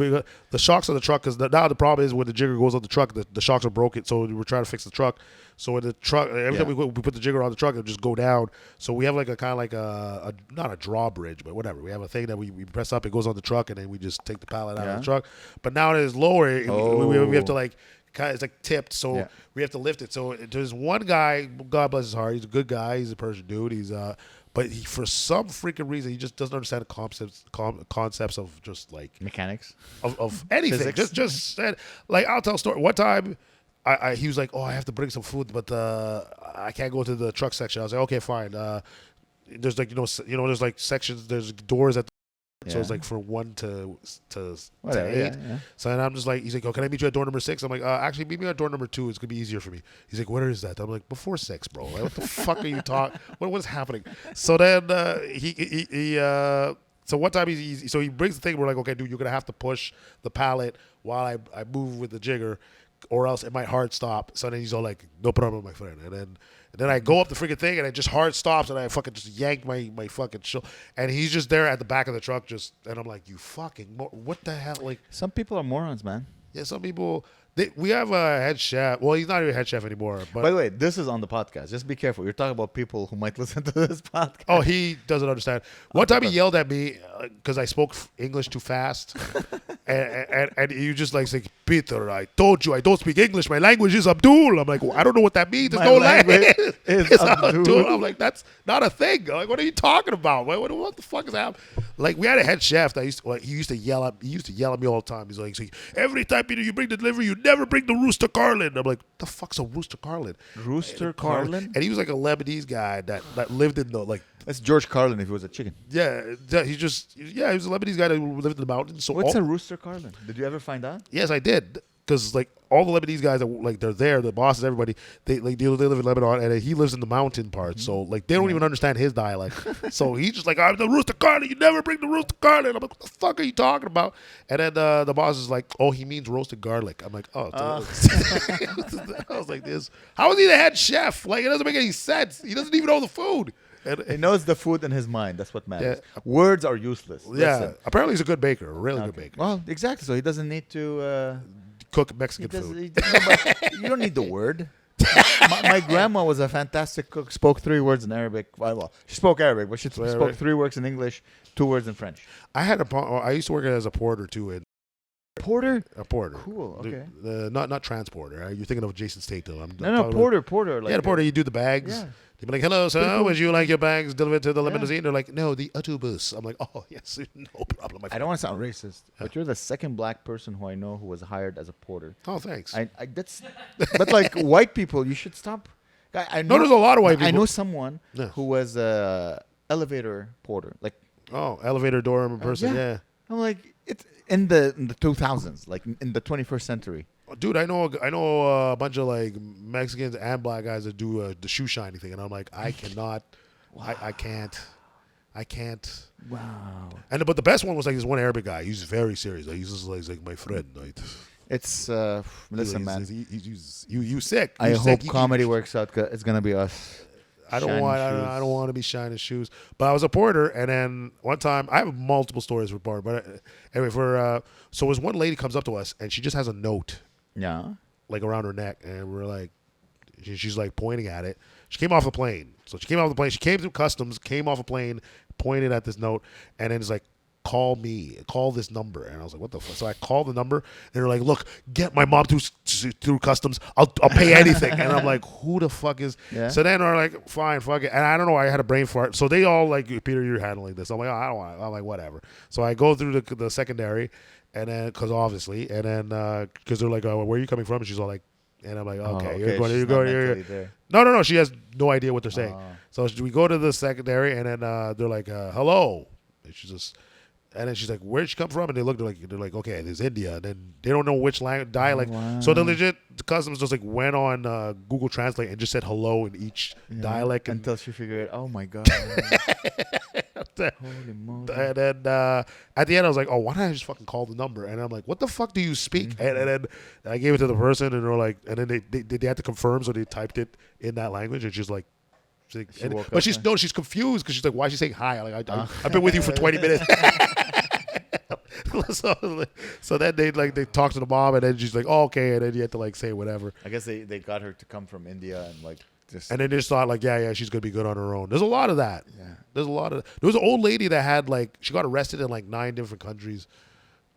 the shocks on the truck because now the problem is when the jigger goes on the truck, the shocks are broken. So we're trying to fix the truck. So when the truck, every time we put the jigger on the truck, it'll just go down. So we have like a kind of like a not a drawbridge, but whatever. We have a thing that we press up, it goes on the truck, and then we just take the pallet out of the truck. But now it is lower. We have to like. It's like tipped, so we have to lift it. So there's one guy, God bless his heart, he's a good guy, he's a Persian dude. But he, for some freaking reason, he just doesn't understand the concepts of just like mechanics of anything. Physics. Just said, like, I'll tell a story. One time, he was like, "Oh, I have to bring some food, but I can't go to the truck section." I was like, "Okay, fine." There's like there's like sections, there's doors at. So it's like for 1 to 8. Yeah. So then I'm just like, he's like, "Oh, can I meet you at door number 6?" I'm like, "Actually, meet me at door number 2. It's gonna be easier for me." He's like, "Where is that?" I'm like, "Before 6, bro. Like, what the fuck are you talking? What's happening?" So then so one time he brings the thing. We're like, "Okay, dude, you're gonna have to push the pallet while I move with the jigger, or else it might hard stop." So then he's all like, "No problem, my friend." And then I go up the freaking thing and it just hard stops and I fucking just yank my fucking shoulder. And he's just there at the back of the truck and I'm like, you fucking, what the hell? Like, some people are morons, man. Yeah, some people, we have a head chef. Well, he's not even a head chef anymore. But by the way, this is on the podcast. Just be careful. You're talking about people who might listen to this podcast. Oh, he doesn't understand. One time he yelled at me because I spoke English too fast. and you just like say, "Peter, I told you I don't speak English. My language is Abdul." I'm like, well, I don't know what that means. There's no language. It's Abdul. I'm like, that's not a thing. I'm like, what are you talking about? What the fuck is happening? Like, we had a head chef that he used to yell at me all the time. He's like, every time, Peter, you bring the delivery, you never bring the Rooster Carlin. I'm like, what the fuck's a Rooster Carlin? Rooster Carlin? And he was like a Lebanese guy that lived in the like. That's George Carlin if he was a chicken. Yeah, he was a Lebanese guy that lived in the mountains. So what's a Rooster Carlin? Did you ever find out? Yes, I did. Because like all the Lebanese guys that like they're there, the bosses, everybody, they live in Lebanon, and he lives in the mountain part. So like they don't even understand his dialect. So he's just like, "I'm the Rooster Carlin. You never bring the Rooster Carlin." I'm like, "What the fuck are you talking about?" And then the boss is like, "Oh, he means roasted garlic." I'm like, "Oh." I was like, "This? How is he the head chef? Like, it doesn't make any sense. He doesn't even know the food." He knows the food in his mind. That's what matters. Yeah. Words are useless. Yeah. Listen. Apparently, he's a good baker. A really good baker. Well, exactly. So he doesn't need to cook Mexican food. You don't need the word. my grandma was a fantastic cook. Spoke 3 words in Arabic. Well, she spoke Arabic, but she spoke 3 words in English, 2 words in French. I used to work as a porter too, and Porter? A porter. Cool. Okay. Not transporter. You're thinking of Jason Statham. No, porter. Like yeah, the porter. You do the bags. Yeah. They'd be like, "Hello, sir. Cool. Would you like your bags delivered to the limousine?" They're like, "No, the autobus." I'm like, "Oh, yes, no problem." I don't want to sound racist, but you're the second black person who I know who was hired as a porter. Oh, thanks. But like white people, you should stop. I know, No, there's a lot of white people. I know someone Yeah. who was a elevator porter. Like, Oh, elevator door person. Yeah. I'm like, it's in the 2000s, like in the 21st century. Dude, I know a bunch of like Mexicans and black guys that do the shoe shining thing, and I'm like, I cannot, I can't. Wow. But the best one was like this one Arabic guy. He's very serious. Like, he's just like my friend. Like, It's listen, man. You sick. I You hope sick. comedy works out. It's gonna be us. I don't want to be shining shoes. But I was a porter, and then one time I have multiple stories for porter. But anyway, so was one lady comes up to us, and she just has a note. Yeah. Like around her neck, and we're like, she's like pointing at it. She came off the plane, so she came off the plane. She came through customs, came off a plane, pointed at this note, and then it's like, call this number. And I was like, what the fuck? So I called the number, and they're like, look, get my mom through customs. I'll pay anything. And I'm like, who the fuck is? Yeah. So then they're like, fine, fuck it. And I don't know. I had a brain fart. So they all like, Peter, you're handling this. I'm like, oh, I don't want it. I'm like, whatever. So I go through the secondary. And then, because they're like, oh, where are you coming from? And she's all like, and I'm like, okay, you're going. No. She has no idea what they're saying. So we go to the secondary, and then they're like, hello. And then she's like, where'd she come from? And they're like, okay, there's India. And then they don't know which dialect. Wow. So the customs just like went on Google Translate and just said hello in each dialect. Until she figured, oh my God. Holy moly. And then at the end, I was like, oh, why don't I just fucking call the number? And I'm like, what the fuck do you speak? Mm-hmm. And then I gave it to the person, and they're like, and then they had to confirm, so they typed it in that language, and she's like, she's confused because she's like, why is she saying hi? Like, I've been with you for 20 minutes. so then they talk to the mom, and then she's like, oh, okay, and then you have to like say whatever. I guess they got her to come from India and like just. And then they just thought like, yeah, she's gonna be good on her own. There's a lot of that. Yeah. There was an old lady that had like, she got arrested in like 9 different countries.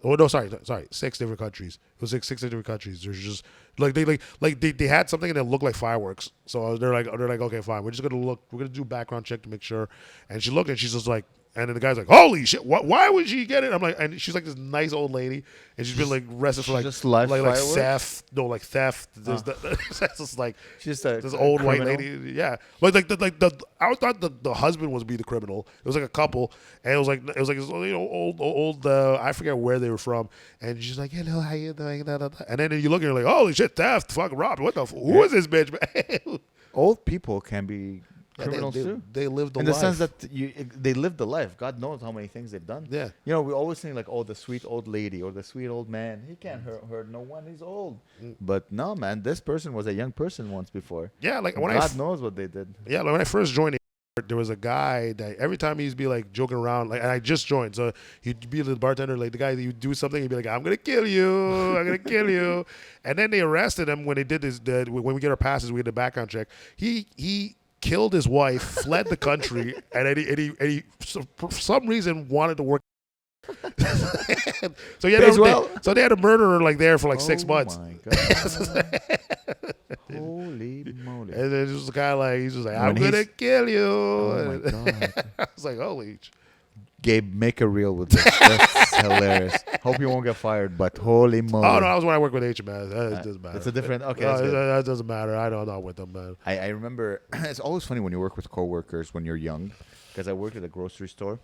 Oh no, sorry, 6 different countries. It was like 6 different countries. There's just they had something and it looked like fireworks. So they're like, okay, fine. We're just gonna do a background check to make sure. And she looked, and she's just like, and then the guy's like, holy shit, why would she get it? I'm like, and she's like this nice old lady, and she's been like arrested for like just like theft. No, like theft. That's just like she's this old white lady. Yeah, I thought the husband was be the criminal. It was like a couple, and it was like old. I forget where they were from, and she's like, hello, how you doing? And then you look and you're like, holy shit, theft, fucking robbed. What the? Who is this bitch, man? Old people can be criminals too. They lived the in life. the sense that they lived the life. God knows how many things they've done. Yeah. You know, we always think like, oh, the sweet old lady or the sweet old man. He can't hurt no one. He's old. But no, man, this person was a young person once before. Yeah, like when God knows what they did. Yeah, like when I first joined, there was a guy that every time he'd be like joking around, like, and I just joined, so he'd be the bartender, like the guy that you do something, he'd be like, I'm gonna kill you, I'm gonna kill you, and then they arrested him when they did this. When we get our passes, we get a background check. He killed his wife, fled the country, and he for some reason wanted to work. So they had a murderer like there for like 6 months. Oh my God. Holy moly! And then just the guy like he's just like, I'm gonna kill you. Oh my God! I was like, holy. Gabe, make a reel with this. That's hilarious. Hope you won't get fired, but holy moly! Oh no, that was when I worked with HMS. That doesn't matter. It's a different. Okay, that doesn't matter. I don't know with them, man. I remember. It's always funny when you work with coworkers when you're young, because I worked at a grocery store.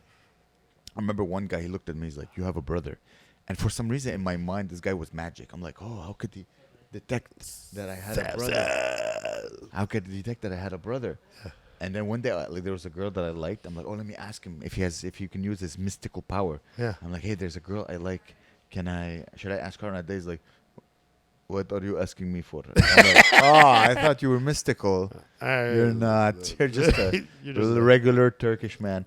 I remember one guy. He looked at me. He's like, "You have a brother," and for some reason in my mind, this guy was magic. I'm like, "Oh, how could he detect that I had a brother? How could he detect that I had a brother?" And then one day, like, there was a girl that I liked. I'm like, "Oh, let me ask him if he can use his mystical power." Yeah. I'm like, "Hey, there's a girl I like. Should I ask her on a date?" He's like, "What are you asking me for?" I'm like, "Oh, I thought you were mystical. You're not. You're just a regular Turkish man."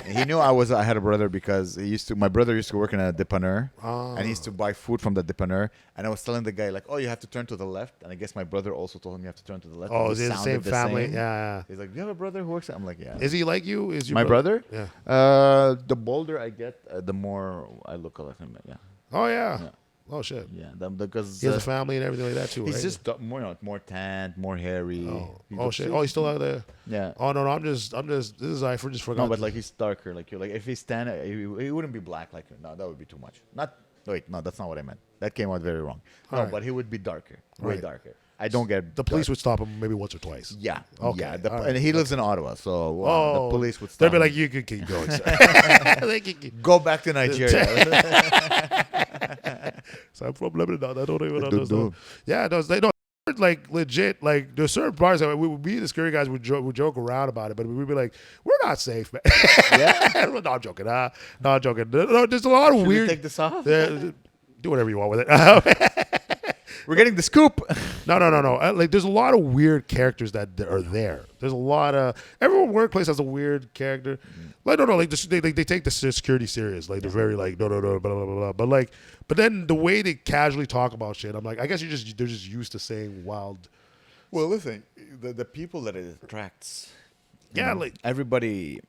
He knew I had a brother because my brother used to work in a dépanneur, and he used to buy food from the dépanneur. And I was telling the guy like, "Oh, you have to turn to the left." And I guess my brother also told him you have to turn to the left. Oh, is it the same family? Yeah. He's like, "Do you have a brother who works?" I'm like, "Yeah." Is he like you? Is your my brother? Yeah. The bolder I get, the more I look like him. Yeah. Oh yeah. Oh shit. Yeah, because He has a family and everything like that too. he's right? just more tanned, more hairy. Oh shit. Oh, he's still out there. Yeah. Oh no, I'm just. This is I just forgot. No, but like he's darker. Like you're like if he's tan, he wouldn't be black like you. No, that would be too much. Not wait, no, that's not what I meant. That came out very wrong. No, Alright. but he would be darker, way Right. darker. I don't get the police would stop him maybe once or twice. Yeah. Okay, Yeah. alright, And he lives in Ottawa, so the police would They'd stop be him. like, you could keep going. Sir. They could keep. Go back to Nigeria. Some problem with that. I don't even Do- understand. do. Yeah, they don't like legit. Like there's certain bars that we the scary guys would joke around about it, but we'd be like, we're not safe, man. Yeah. No, I'm joking. No, I'm joking. No, there's a lot of Should we weird. take this off? Do whatever you want with it. We're getting the scoop. No. Like, there's a lot of weird characters that are there. There's a lot of everyone workplace has a weird character. Like, no, like they take the security serious. Like they're very like no, blah blah blah. But then the way they casually talk about shit, I'm like, I guess they're just used to saying wild. Well, listen, the people that it attracts. Yeah, like everybody.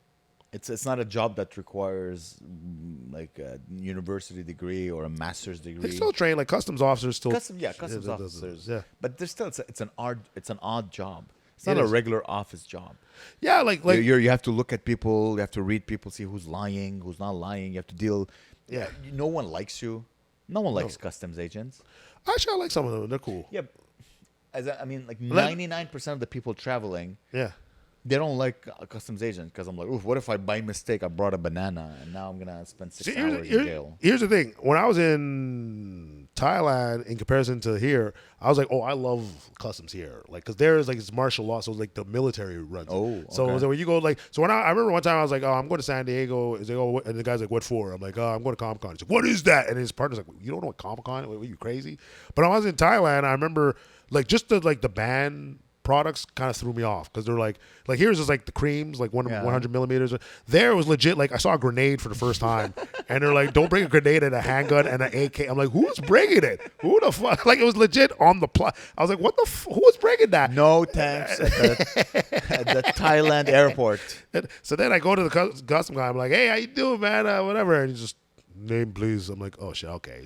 It's not a job that requires like a university degree or a master's degree. they still train like customs officers still. Customs officers. Yeah, But there's still it's an odd job. It's not It a is. regular office job. yeah, like You have to look at people. You have to read people, see who's lying, who's not lying. You have to deal. Yeah. No one likes you. No one likes customs agents. actually I like some of them. They're cool. Yeah. I mean, like Let- 99% of the people traveling, Yeah. they don't like a customs agent because I'm like, oof, what if I by mistake I brought a banana and now I'm gonna spend 6 See, hours in jail? here's the thing. When I was in Thailand, in comparison to here, I was like, oh, I love customs here. Like, because there is like it's martial law, so like the military runs. Oh, So okay. when you go like, so when I remember one time I was like, oh, I'm going to San Diego. He's like, oh, and the guy's like, what for? I'm like, oh, I'm going to Comic Con. He's like, what is that? And his partner's like, you don't know what Comic Con? Are you crazy? But when I was in Thailand, I remember like just the band products kind of threw me off because they're like here's just like the creams like 100 millimeters. There was legit like I saw a grenade for the first time and they're like, don't bring a grenade and a handgun and an AK. I'm like, who's bringing it? Who the fuck? Like it was legit on the plot. I was like, what the who was bringing that? No thanks at the Thailand airport. And so then I go to the custom guy. I'm like, hey, how you doing, man? Whatever. And he's just name please. I'm like, oh shit, okay.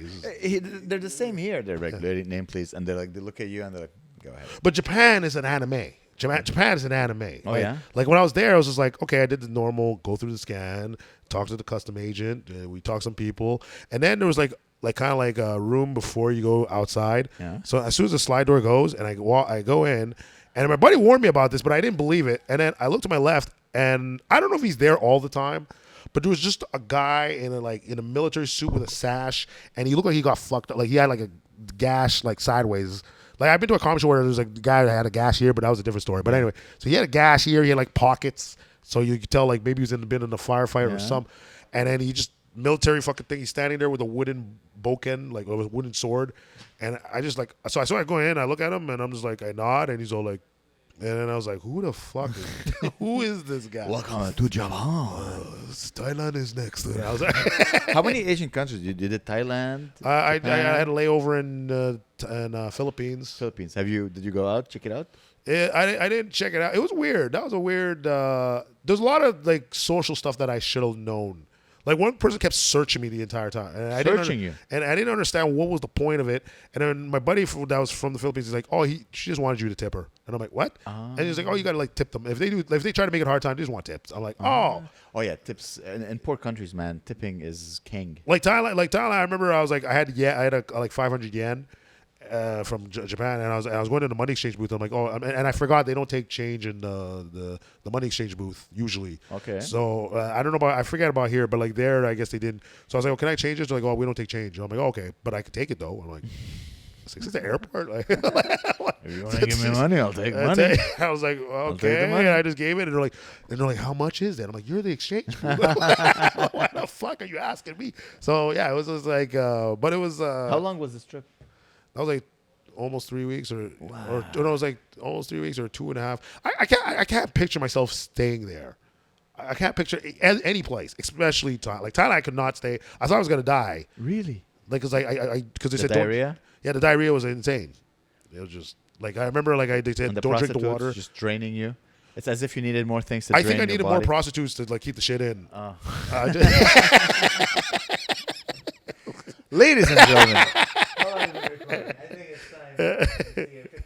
They're the same here. They're regular name please, and they look at you and they're like, go ahead. But Japan is an anime. Japan is an anime. Oh, like, yeah? Like when I was there, I was just like, okay, I did the normal, go through the scan, talk to the custom agent, we talked to some people, and then there was like kind of like a room before you go outside. Yeah. So as soon as the slide door goes, and I go in, and my buddy warned me about this, but I didn't believe it. And then I looked to my left, and I don't know if he's there all the time, but there was just a guy in a military suit with a sash, and he looked like he got fucked up. Like he had like a gash like sideways. Like I've been to a comic shop where there's a guy that had a gash here, but that was a different story. But anyway, so he had a gash here. He had like pockets, so you could tell like maybe he was been in a firefight or something. And then he just military fucking thing. He's standing there with a wooden boken, like a wooden sword. And I just like so I go in, I look at him, and I'm just like I nod, and he's all like, and then I was like, who the fuck is who is this guy? Welcome to Japan. Thailand is next. And I was like, How many Asian countries did you did? Thailand, I Japan? had a layover in Philippines. Philippines. Did you go out? Check it out. I didn't check it out. It was weird. That was a weird. There's a lot of like social stuff that I should have known. Like one person kept searching me the entire time, and I Searching you? and I didn't understand what was the point of it. And then my buddy that was from the Philippines is like, "Oh, she just wanted you to tip her," and I'm like, "What?" And he's like, "Oh, you got to like tip them if they try to make it a hard time, they just want tips." I'm like, "Oh." Oh yeah, tips in poor countries, man. Tipping is king. Like Thailand, I remember I was like, I had like 500 yen from Japan, and I was going to the money exchange booth. I'm like, oh, and I forgot they don't take change in the money exchange booth usually. Okay. So I don't know I forget about here, but like there, I guess they didn't. So I was like, oh, can I change it? They're like, oh, we don't take change. I'm like, oh, okay, but I can take it though. I'm like, it's like, is this the airport? Like, If you want to give me money, I'll take money. I was like, take the okay, money. and I just gave it, and they're like, how much is that? I'm like, you're the exchange. What the fuck are you asking me? So yeah, it was just like, but it was. How long was this trip? That was like almost 3 weeks, or no, it was like almost 3 weeks or 2.5. I can't picture myself staying there. I can't picture any place, especially Thailand. Like Thailand, I could not stay. I thought I was gonna die. Really? Like, cause because they The said diarrhea? Yeah, the diarrhea was insane. It was just like I remember they said And the don't drink the prostitutes water. just draining you. It's as if you needed more things to I drain think I your needed more body. prostitutes to like keep the shit in. Oh. Ladies and gentlemen. How long is it recording? I think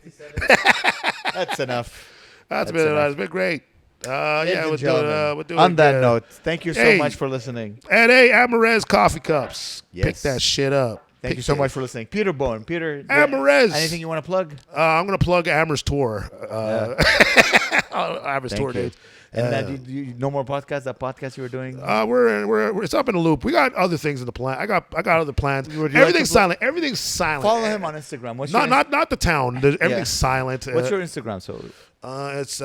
it's time. That's enough. That's enough. it's been great. Ladies Yeah, and we're gentlemen, doing on that good. note, thank you so Hey. much for listening. And hey, Amarez coffee cups. Yes. Pick that shit up. Thank you so much for listening. Peter Bowen. Peter, Amarez. anything you want to plug? I'm gonna plug Amherst tour. Amherst Thank tour you. dates. And then no more podcasts. That podcast you were doing. We're it's up in the loop. We got other things in the plan. I got other plans. Would you like Everything's to silent. Everything's silent. Follow him on Instagram. What's Not the town. Everything's silent. What's your Instagram? So It's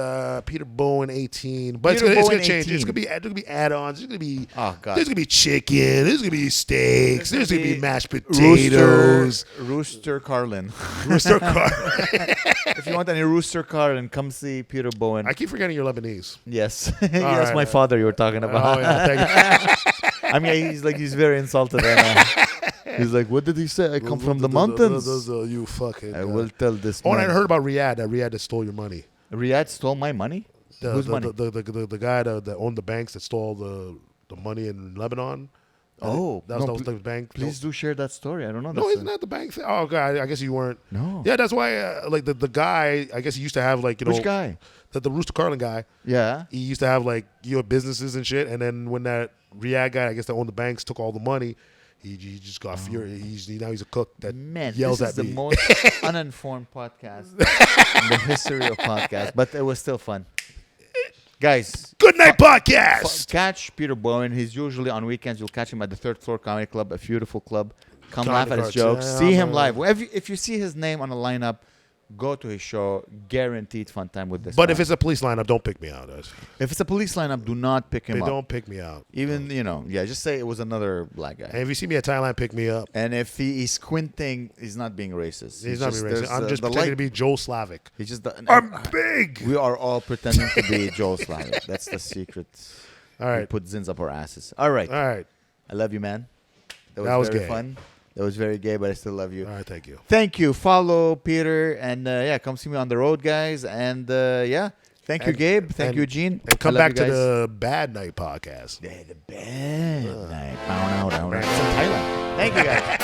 Peter Bowen 18, but Peter it's Bowen gonna change. 18. It's gonna be add-ons. There's gonna be Oh, God. There's gonna be chicken. There's gonna be steaks. There's There's gonna gonna be be mashed potatoes. Rooster Carlin. Rooster car. If you want any Rooster Carlin, come see Peter Bowen. I keep forgetting you're Lebanese. Yes, All that's right. my father you were talking about. Oh yeah, thank you. I mean, he's very insulted right now. He's like, what did he say? I come from the mountains. You fucking. I will tell this Oh, and man. I heard about Riyadh. That Riyadh that stole your money. Riyadh stole my money? Whose money? The guy that owned the banks that stole the money in Lebanon. Oh, that was no, the bank. Please do share that story. I don't know. No, isn't that the bank thing? Oh, God, I guess you weren't. No. Yeah, that's why, like, the guy, I guess he used to have, like, you know. Which guy? The Rooster Carlin guy. Yeah. He used to have, like, businesses and shit. And then when that Riyadh guy, I guess that owned the banks, took all the money, he just got furious. Now he's a cook that yells this at is me. the most uninformed podcast in the history of podcasts, but it was still fun. Guys, Good night, podcast. catch Peter Bowen. He's usually on weekends. You'll catch him at the Third Floor Comedy Club, a beautiful club. Come laugh at his Cards, jokes. yeah, See him man. live. If you see his name on a lineup, go to his show. Guaranteed fun time with this But man. if it's a police lineup, don't pick me out. Guys. If it's a police lineup, do not pick him They up. don't pick me out. Even, just say it was another black guy. And if you see me at Thailand, pick me up. And if he's squinting, he's not being racist. He's not just- being racist. there's, I'm just the pretending to light- be Joe Slavic. He's just I'm big. We are all pretending to be Joel Slavic. That's the secret. All We right. put zins up our asses. All right. All right. I love you, man. That was very gay. fun. That was very gay, but I still love you. All right. Thank you. Thank you. Follow Peter and come see me on the road, guys. And thank you, And- Gabe. Thank and- you, Gene. And come I love back to you guys. the Bad Night podcast. The bad night. It's in Thailand. Thank you, guys.